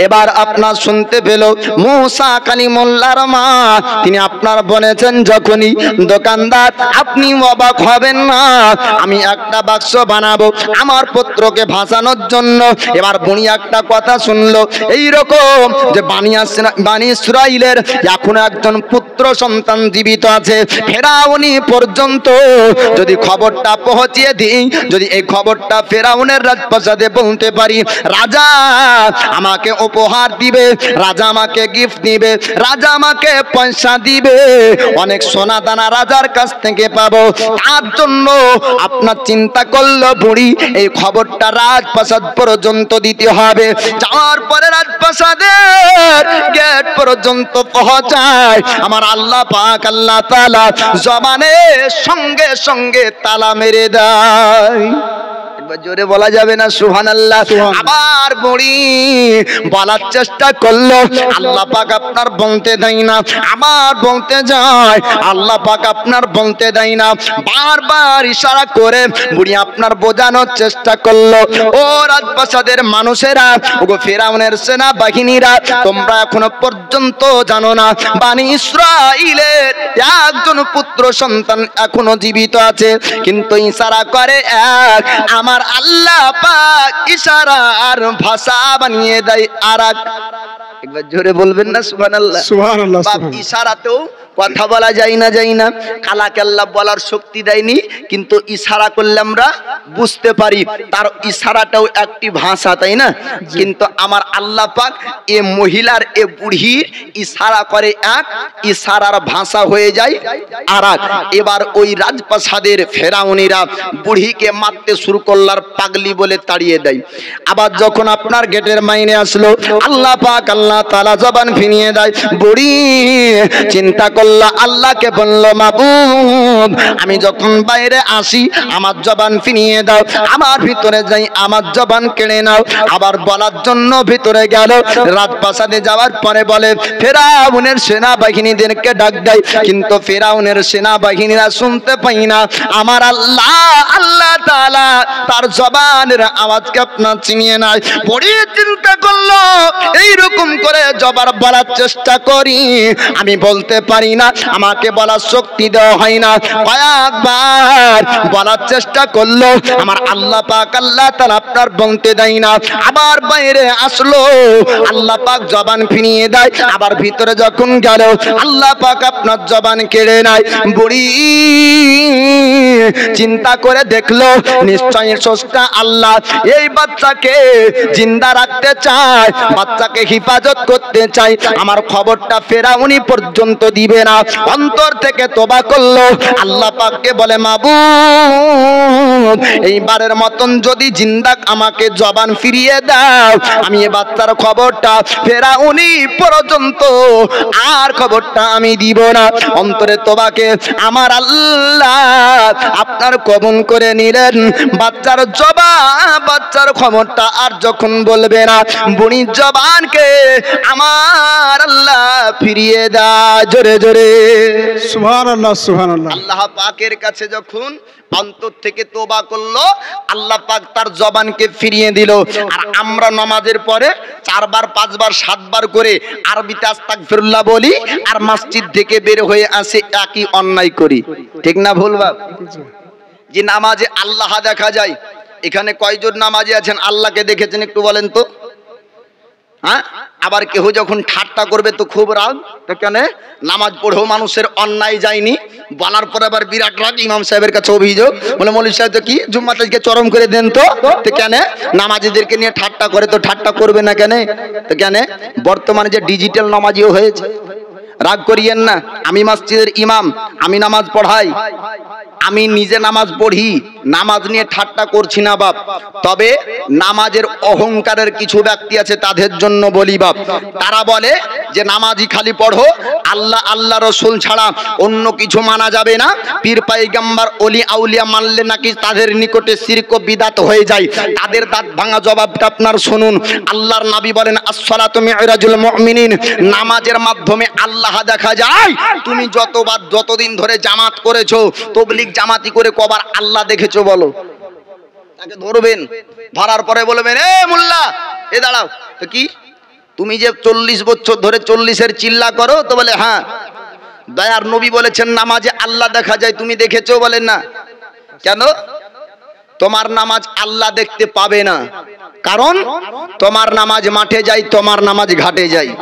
এবার আপনার শুনতে পেল মুসা কালিমুল্লাহর মা, তিনি আপনার বলেছেন যখনই দোকানদার আপনি অবাক হবেন না, আমি একটা বাক্স বানাবো আমার পুত্রকে ভাসানোর জন্য। এবার বুড়ি একটা কথা শুনলো, এইরকম যে বানি ইসরাইলের এখনো একজন পুত্র সন্তান জীবিত আছে, ফেরাউনি পর্যন্ত যদি খবরটা পৌঁছিয়ে দিই, যদি এই খবরটা ফেরাউনের রাজপ্রাসাদে পৌঁছতে পারি, রাজা আমাকে উপহার দিবে, রাজা আমাকে গিফট দিবে, রাজা আমাকে পয়সা দিবে, অনেক সোনা দানা রাজার কাছ থেকে পাবো। তার জন্য আপনার চিন্তা করলো বুড়ি এই খবরটা রাজপ্রাসাদ পর্যন্ত দিতে হবে। যাওয়ার পরে রাজপ্রাসাদের গেট পর্যন্ত পৌঁছায়, আমার আল্লাহ পাক আল্লাহ তাআলা জবানের সঙ্গে সঙ্গে তালা মেরে দেয়। জোরে বলা যাবে না সুবহানাল্লাহ? আবার বুড়ি বলার চেষ্টা করলো, আল্লাহ পাক আপনার বলতে দেয় না, আবার বলতে যায়, আল্লাহ পাক আপনার বলতে দেয় না। বারবার ইশারা করে বুড়ি আপনার বোঝানোর চেষ্টা করলো, ও রাজপ্রাসাদের মানুষেরা, ওগো ফেরাউনের সেনা বাহিনীরা, তোমরা এখনো পর্যন্ত জানো না বানি ইসরাইলের একজন পুত্র সন্তান এখনো জীবিত আছে, কিন্তু ইশারা করে এক, আমার আল্লাহ পাক ইশারা আর ভাষা বানিয়ে দেয় আরেক। একবার জোরে বলবেন না সুবহানাল্লাহ? সুবহানাল্লাহ। বাপ ইশারাতেও কথা বলা যায় না, কালাকে আল্লাহ বলার শক্তি দেয়নি, কিন্তু ইশারা করলে আমরা বুঝতে পারি, তার ইশারাটাও একটি ভাষা, তাই না? কিন্তু আমার আল্লাহ পাক এ মহিলার এ বুড়ির ইশারা করে এক, ইশারার ভাষা হয়ে যায় আরেক। এবার ওই রাজপ্রাসাদের ফেরাউনিরা বুড়িকে মারতে শুরু করলার, পাগলি বলে তাড়িয়ে দেয়। আবার যখন আপনার গেটের মাইনে আসলো, আল্লাহ পাক আল্লাহ তাআলা জবান ফিরিয়ে দেয়। বুড়ি চিন্তা করলো, আল্লাহকে বললো, মাবুদ আমি যখন বাইরে আসি আমার জবান ফিরিয়ে দাও, আমার ভিতরে যাই আমার জবান কেড়ে নাও। আবার বলার জন্য ভিতরে গেল, রাজপ্রাসাদে যাওয়ার পরে বলে ফেরাউনের সেনাবাহিনীদেরকে ডাক দেয়, কিন্তু ফেরাউনের সেনাবাহিনীরা শুনতে পাই না আমার আল্লাহ আল্লাহ তাআলা তার জবানের আওয়াজকে আপনার চিনিয়ে নেয়। বড় চিন্তা করলো, এইরকম করে জবার বলার চেষ্টা করি, আমি বলতে পারি না, আমাকে বলার শক্তি দেওয়া হয় না। কয়েকবার বলার চেষ্টা করলো, আমার আল্লাহ পাক আল্লাহ তাআলা আপনার বলতে দেয় না। আবার বাইরে আসলো, আল্লাহ পাক জবান ফিরিয়ে দেয়। আবার ভিতরে যখন গেল, আল্লাহ পাক আপনার জবান কেড়ে নেয়। বুড়ি চিন্তা করে দেখলো, নিশ্চয়ই স্রষ্টা আল্লাহ এই বাচ্চাকে জিন্দা রাখতে চায়, বাচ্চাকে হেফাজত করতে চায়, আমার খবরটা ফেরাউনি পর্যন্ত দিবে না। অন্তর থেকে তওবা করলো, আল্লাহ পাককে বলে, মাবুদ এইবারের মতন যদি জিন্দা আমাকে জবান ফিরিয়ে দাও, আমি এই বাচ্চার খবরটা ফেরাউনি পর্যন্ত আর খবরটা আমি দিব না। অন্তরে তওবাকে আমার আল্লাহ আপনার কবুল করে নিলেন। বাচ্চার জবান, বাচ্চার খবরটা আর যখন বলবে না, বুড়ির জবানকে আমার আল্লাহ ফিরিয়ে দেয়। জোরে জোরে সুবহানাল্লাহ সুবহানাল্লাহ। আল্লাহ পাকের কাছে যখন অন্তর থেকে তওবা করলো, আল্লাহ পাক তার জবানকে ফিরিয়ে দিল। আর আমরা নামাজের পরে 4 বার 5 বার 7 বার করে আরবিতে আস্তাগফিরুল্লাহ বলি, আর মসজিদ থেকে বের হয়ে আসে একই অন্যায় করি। ঠিক না ভুল বাপ? যে নামাজে আল্লাহ দেখা যায়, এখানে কয়জন নামাজি আছেন আল্লাহকে দেখেছেন একটু বলেন তো? হ্যাঁ, আবার কেউ যখন ঠাট্টা করবে তো খুব রাগ, তো কেন? নামাজ পড়েও মানুষের অন্যায় যায়নি, বলার পর আবার বিরাট রাগ। ইমাম সাহেবের কাছে অভিযোগ, বলে মৌলভী সাহেব তো কি জুম্মাতে চরম করে দেন তো কেন? নামাজিদেরকে নিয়ে ঠাট্টা করে, তো ঠাট্টা করবে না কেন? তো কেন? বর্তমানে যে ডিজিটাল নামাজিও হয়েছে, রাগ করিয়েন না, আমি মসজিদের ইমাম, আমি নামাজ পড়াই, আমি নিজে নামাজ পড়ি, নামাজ নিয়ে ঠাট্টা করছি না বাপ। তবে নামাজের অহংকারের কিছু ব্যক্তি আছে, তাদের জন্য বলি বাপ। তারা বলে যে নামাজই খালি পড়ো, আল্লাহ আল্লাহ রসুল ছাড়া অন্য কিছু মানা যাবে না, পীর পাইগাম্বার অলি আউলিয়া মানলে নাকি তাদের নিকটে শিরক ও বিদআত হয়ে যায়। তাদের দাঁত ভাঙা জবাবটা আপনার শুনুন। আল্লাহর নবী বলেন আসসালাতু মিরাজুল মুমিনিন, নামাজের মাধ্যমে আল্লাহ দেখা যায়। তুমি যতদিন ধরে জামাত করেছো, তাবলীগ জামাতি করে কবার আল্লাহ দেখেছো বলো? তাকে ধরবেন, ধরার পরে বলবেন এ মোল্লা এ দাঁড়াও, তো কি তুমি যে 40 বছর ধরে 40-এর চিল্লা করো? তো বলে হ্যাঁ। দয়ার নবী বলেছেন নামাজে আল্লাহ দেখা যায়, তুমি দেখেছো? বলেন না। কেন? তোমার নামাজ আল্লাহ দেখতে পাবে না, কারণ তোমার নামাজ মাঠে যায়, তোমার নামাজ ঘাটে যায়।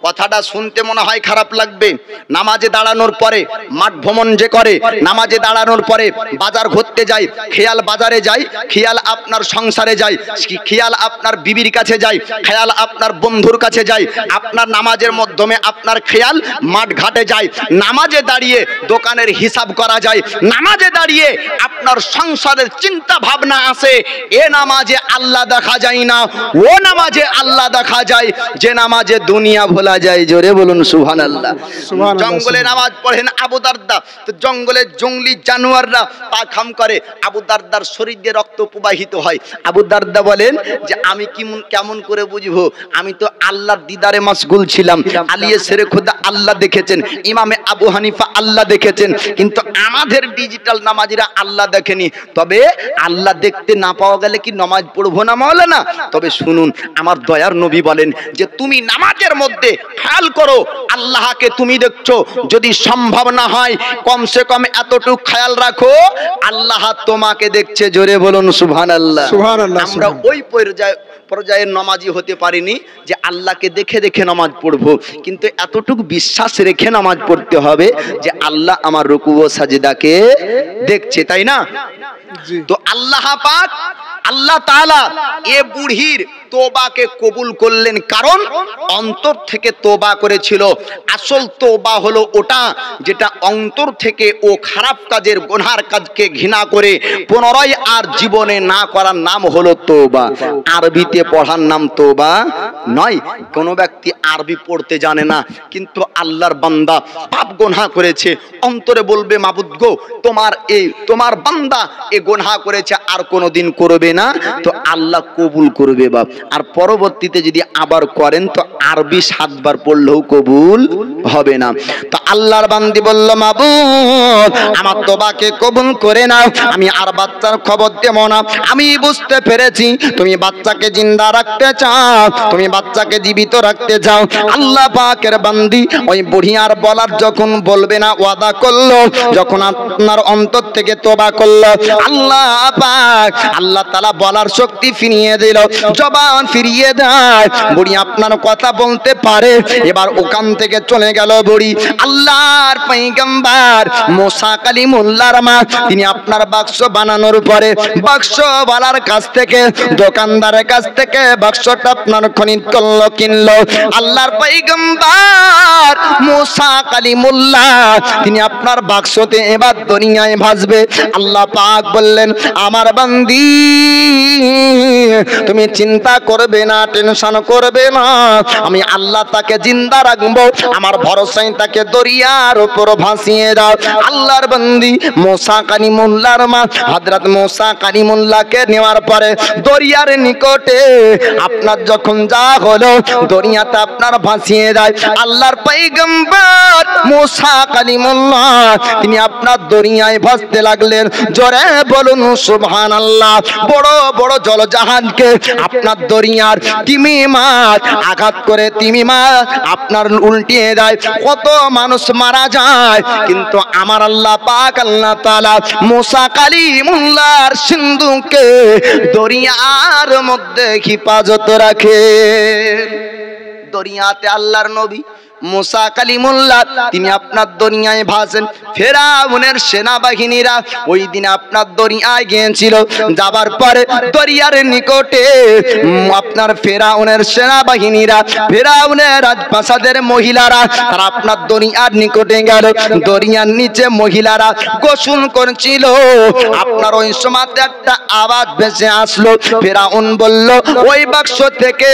কথাটা শুনতে মনে হয় খারাপ লাগবে। নামাজে দাঁড়ানোর পরে মাঠ ভ্রমণ যে করে, নামাজে দাঁড়ানোর পরে বাজার ঘুরতে যায়, খেয়াল বাজারে যায়, খেয়াল আপনার সংসারে যায়, খেয়াল আপনার বিবির কাছে যায়, খেয়াল আপনার বন্ধুর কাছে যায়, আপনার নামাজের মাধ্যমে আপনার খেয়াল মাঠ ঘাটে যায়। নামাজে দাঁড়িয়ে দোকানের হিসাব করা যায়, নামাজে দাঁড়িয়ে আপনার সংসারের চিন্তা ভাবনা আসে। এ নামাজে আল্লাহ দেখা যায় না, ও নামাজে আল্লাহ দেখা যায় যে নামাজে দুনিয়া ভোলা যায়। জোরে বলুন সুবহানাল্লাহ। জঙ্গলে নামাজ পড়েন আবু দারদা, তো জঙ্গলে জঙ্গলি জানোয়াররা পা খাম করে, আবু দারদার শরীর দিয়ে রক্ত প্রবাহিত হয়। আবু দারদা বলেন যে আমি কেমন করে বুঝবো? আমি তো আল্লাহর দিদারে মাশগুল ছিলাম। আলিয়ে সেরে খোদা আল্লাহ দেখেছেন, ইমামে আবু হানিফা আল্লাহ দেখেছেন, কিন্তু আমাদের ডিজিটাল নামাজিরা আল্লাহ দেখেনি। তবে আল্লাহ দেখতে না পাওয়া গেলে কি নামাজ পড়বো না মাওলানা? তবে শুনুন, আমার দয়ার নবী বলেন যে তুমি নামাজের মধ্যে খেয়াল করো আল্লাহকে তুমি দেখছো। যদি সম্ভব না হয় কমসে কম এতটুকু খেয়াল রাখো আল্লাহ তোমাকে দেখছে। জোরে বলুন সুবহানাল্লাহ। আমরা ওই পর্যায়ের নামাজি হতে পারিনি যে আল্লাহকে দেখে দেখে নামাজ পড়বো, কিন্তু এতটুকু বিশ্বাস রেখে নামাজ পড়তে হবে যে আল্লাহ আমার রুকু ও সাজদাকে দেখছে, তাই না? তো আল্লাহ পাক আল্লাহ তাআলা এ বুড়ির তোবাকে কবুল করলেন, কারণ অন্তর থেকে তোবা করেছিল। আসল তোবা হলো ওটা যেটা অন্তর থেকে ও খারাপ কাজের গুনার কাজকে ঘৃণা করে পুনরায় আর জীবনে না করার নাম হলো তোবা। আরবিতে পড়ার নাম তোবা নয়। কোনো ব্যক্তি আরবি পড়তে জানে না, কিন্তু আল্লাহর বান্দা পাপ গুনাহ করেছে, অন্তরে বলবে মাবুদ গো তোমার বান্দা এ গুনাহ করেছে, আর কোনোদিন করবে না, তো আল্লাহ কবুল করবে বাপ। আর পরবর্তীতে যদি আবার করেন তো আরবি 7 বার পড়লেও কবুল হবে না। তো আল্লাহর বান্দি বলল মাবুদ আমার তোবাকে কবুল করে নাও, আমি আর বাচ্চার খবর দেব না। আমি বুঝতে পেরেছি তুমি বাচ্চাকে জিন্দা রাখতে চাও, তুমি বাচ্চাকে জীবিত রাখতে চাও। আল্লাহ পাকের বান্দি ওই বুড়ি আর বলার যখন বলবে না ওয়াদা করলো, যখন আপনার অন্তর থেকে তোবা করলো, আল্লাহ পাক আল্লাহ তাআলা বলার শক্তি ফিরিয়ে দিল, জবান ফিরিয়ে দেয়। বুড়ি আপনার কথা বলতে পারে। এবার ওখান থেকে চলে গেল বুড়ি। আল্লাহর পয়গম্বর মুসা কালিমুল্লাহর মা, তিনি আপনার বাক্স বানানোর পরে বাক্সওয়ালার কাছ থেকে, দোকানদারের কাছ থেকে বাক্সটা আপনার খরিদ করলো, কিনলো। আল্লাহর পয়গম্বর মুসা কালিমুল্লাহ তিনি আপনার বাক্সতে এবার দুনিয়ায় ভাসবে। আল্লাহ পাক বললেন আমার বান্দি তুমি চিন্তা করবে না, টেনশন করবে না, আমি আল্লাহ তাকে জিন্দা রাখবো। আমার ভরসায় তাকে দরিয়ার উপর ভাসিয়ে দাও। আল্লাহর বান্দি মুসা কালিমুল্লাহর মা হযরত মুসা কালিমুল্লাহকে নেওয়ার পরে দরিয়ার নিকটে আপনার যখন যা হলো, দরিয়াতে আপনার ভাসিয়ে দেয়। আল্লাহর পয়গম্বর মুসা কালিমুল্লাহ তিনি আপনার দরিয়ায় ভাসতে লাগলেন। জোরে বলুন সুবহানাল্লাহ। বড় বড় জলজাহাজকে আপনার দরিয়ার তিমি মাছ আঘাত করে তিমি মাছ আপনার উল্টিয়ে দেয়, কত মানুষ মারা যায়। কিন্তু আমার আল্লাহ পাক আল্লাহ তাআলা মুসা কালিমুল্লাহর সিন্ধুকে দরিয়ার মধ্যে হেফাজত রাখে। দরিয়াতে আল্লাহর নবী মুসা কালিমুল্লাহ তিনি আপনার দরিয়ায় ভাসেন। ফেরাউনের সেনাবাহিনীরা ওই দিন আপনার দরিয়ায় গিয়েছিল। যাবার পরে দরিয়ার নিকটে আপনার ফেরাউনের সেনাবাহিনীরা, ফেরাউনের রাজপ্রাসাদের মহিলারা তারা আপনার দরিয়ার নিকটে গেল। দরিয়ার নিচে মহিলারা গোসল করছিল। আপনার ওই সময়তে একটা আওয়াজ ভেসে আসলো। ফেরাউন বলল, ওই বাক্স থেকে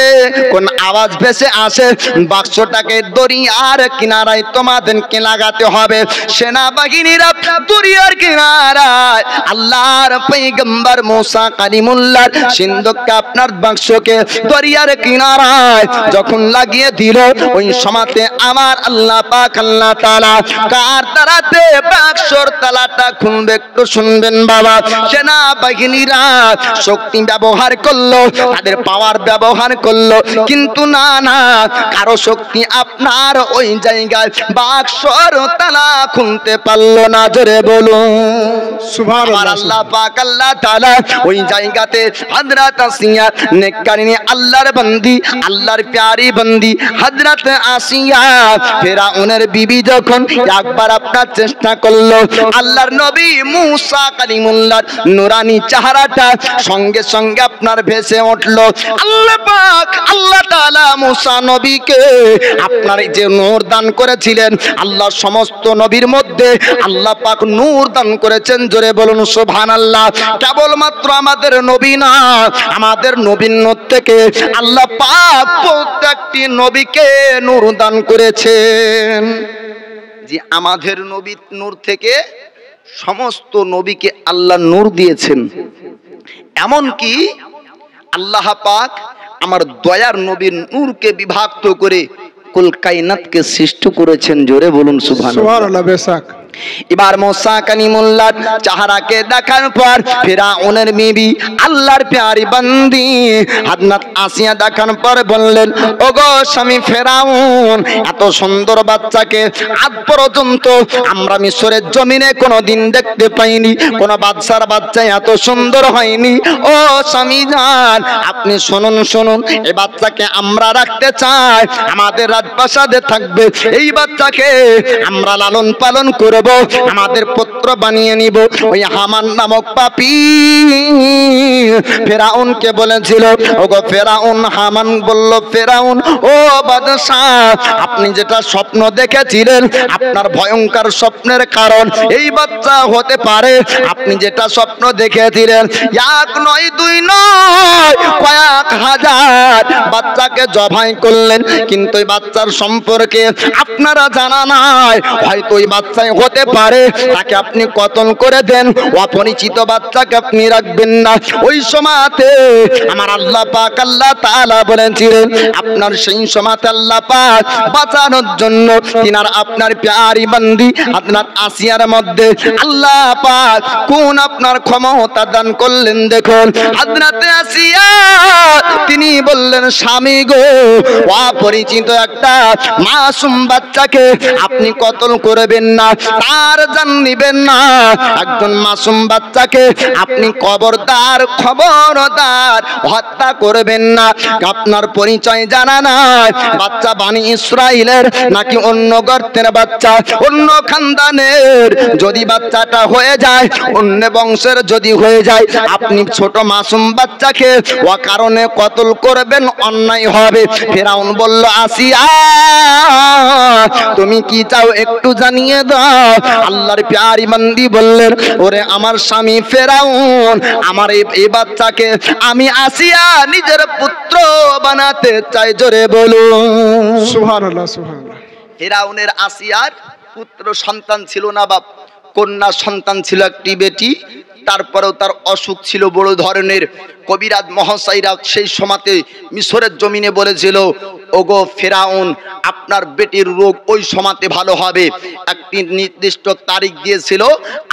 কোন আওয়াজ ভেসে আসে? বাক্সটাকে দরিয়ার কিনারায় তোমাদেরকে লাগাতে হবে। সেনাবাহিনীরা দরিয়ার কিনারায় আল্লাহর পয়গম্বর মুসা কালিমুল্লাহর সিন্ধুককে আপনার বাক্সকে দরিয়ার কিনারায় যখন লাগিয়ে দিল, ওই সময়তে আমার আল্লাহ পাক আল্লাহ তাআলা কার তারাতে বাক্সর তালাটা খুলবে একটু শুনবেন বাবা। সেনাবাহিনীরা শক্তি ব্যবহার করলো, তাদের পাওয়ার ব্যবহার করলো, কিন্তু না না, কারো শক্তি আপনার ওই জায়গায় বাক্সর তালা খুলতে পারলো না। জোরে বলুন সুবহানাল্লাহ। আল্লাহ পাক আল্লাহ তাআলা ওই জায়গাতে হযরত আসিয়া নেককারিনী আল্লাহর বান্দি, আল্লাহর প্যারি বান্দি হযরত আসিয়া ফেরাউনের বিবি যখন একবার আপনার চেষ্টা করলো, আল্লাহর নবী মুসা কালিমুল্লাহর নুরানি চেহারাটা সঙ্গে সঙ্গে আপনার ভেসে উঠলো। আল্লাহ পাক আল্লাহ তাআলা মুসা নবীকে আপনার যে নূর দান করেছিলেন, আল্লাহ সমস্ত নবীর মধ্যে আল্লাহ পাক নূর দান করেছেন। জোরে বলুন সুবহানাল্লাহ। কেবলমাত্র আমাদের নবী না, আমাদের নবীর নূর থেকে আল্লাহ পাক প্রত্যেকটি নবীকে নূর দান করেছেন। যে আমাদের নবীর নূর থেকে সমস্ত নবীকে আল্লাহ নূর দিয়েছেন। এমন কি আল্লাহ পাক আমার দয়ার নবীর নূরকে বিভক্ত করে কুল কায়নাতকে সৃষ্টি করেছেন। জোরে বলুন সুবহানাল্লাহ। বেশক এবার মুসা কালিমুল্লাহর চেহারাকে দেখার পর ফেরাউনের বিবি আল্লাহর প্যারি বান্দি হযরত আসিয়া দেখার পর বললেন, ওগো স্বামী ফেরাউন, এত সুন্দর বাচ্চাকে আজ পর্যন্ত আমরা মিশরের জমিনে কোনোদিন দেখতে পাইনি। কোন বাদশার বাচ্চা এত সুন্দর হয়নি। ও স্বামী জান, আপনি শুনুন শুনুন, এই বাচ্চাকে আমরা রাখতে চাই, আমাদের রাজপ্রাসাদে থাকবে। এই বাচ্চাকে আমরা লালন পালন করব, আমাদের পুত্র বানিয়ে নিব। ওই হামান নামক পাপী ফেরাউনকে বলেছিল, ওগো ফেরাউন। হামান বলল, ফেরাউন ও বাদশাহ, আপনি যেটা স্বপ্ন দেখেছিলেন, আপনার ভয়ঙ্কর স্বপ্নের কারণ এই বাচ্চা হতে পারে। আপনি যেটা স্বপ্ন দেখেছিলেন, এক নয় দুই নয় কয়েক হাজার বাচ্চাকে জবাই করলেন, কিন্তু এই বাচ্চার সম্পর্কে আপনারা জানা নাই। হয়তো ওই বাচ্চাই হতে পারে, তাকে আপনি কতল করে দেন। অপরিচিত বাচ্চাকে আপনি রাখবেন না। ওই সময়তে আমার আল্লাহ পাক আল্লাহ তাআলা বলেছিলেন, আপনার সেই সময়তে আল্লাহ পাক বাঁচানোর জন্য তিনার আপনার প্যারি বান্দি আপনার আসিয়ার মধ্যে আল্লাহ পাক কোন আপনার ক্ষমতা দান করলেন। দেখুন হযরত আসিয়া তিনি বললেন, স্বামী গো, অপরিচিত একটা মাসুম বাচ্চাকে আপনি কতল করবেন না, তার জান নিবেন না। একজন মাসুম বাচ্চাকে আপনি খবরদার হত্যা করবেন না। আপনার পরিচয় জানা নাই, বাচ্চা বানি ইসরাইলের নাকি অন্য গর্তের বাচ্চা, অন্য খানদানের যদি বাচ্চাটা হয়ে যায়, অন্য বংশের যদি হয়ে যায়, আপনি ছোট মাসুম বাচ্চাকে অকারণে কতল করবেন, অন্যায় হবে। ফেরাউন বলল, আসিয়া তুমি কি চাও একটু জানিয়ে দাও। আল্লাহর প্যারি বান্দি বললেন, ওরে আমার স্বামী ফেরাউন, আমার এই বাচ্চাকে আমি আসিয়া নিজের পুত্র বানাতে চাই। জোরে বলুন সুবহানাল্লাহ সুবহানাল্লাহ। ফেরাউনের আসিয়ার পুত্র সন্তান ছিল না, বাপ কন্যা সন্তান ছিল একটি বেটি। তারপরেও তার অসুখ ছিল বড় ধরনের। কবিরাজ মহাশয়রা সেই সময়তে মিশরের জমিনে বলেছিল, ওগো ফেরাউন, আপনার বেটির রোগ ওই সময়তে ভালো হবে। একটি নির্দিষ্ট তারিখ দিয়েছিল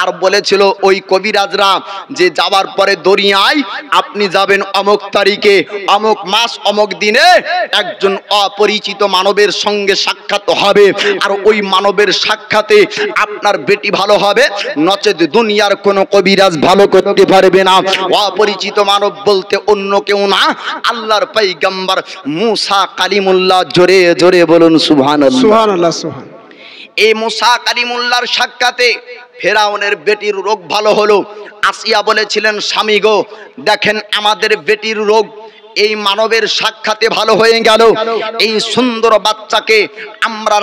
আর বলেছিল ওই কবিরাজরা যে যাওয়ার পরে দরিয়ায় আপনি যাবেন অমুক তারিখে, অমুক মাস, অমুক দিনে একজন অপরিচিত মানবের সঙ্গে সাক্ষাৎ হবে, আর ওই মানবের সাক্ষাতে আপনার বেটি ভালো হবে, নচেত দুনিয়ার কোনো কবিরাজ ভালো করতে পারবে না। অপরিচিত মানব বলতে অন্য কেউ না, আল্লাহর পয়গম্বর মুসা কালিমুল্লাহ কালিমুল্লাহ, জোরে জোরে বলুন সুবহানাল্লাহ। সুবহানাল্লাহ সুবহান। এই মুসা কালিমুল্লাহর সাক্ষাতে ফেরাউনের বেটির রোগ ভালো হলো। আসিয়া বলেছিলেন, স্বামী গো, দেখেন আমাদের বেটির রোগ এই মানবের সাক্ষাতে ভালো হয়ে গেল। এই সুন্দর বাচ্চাকে আমরা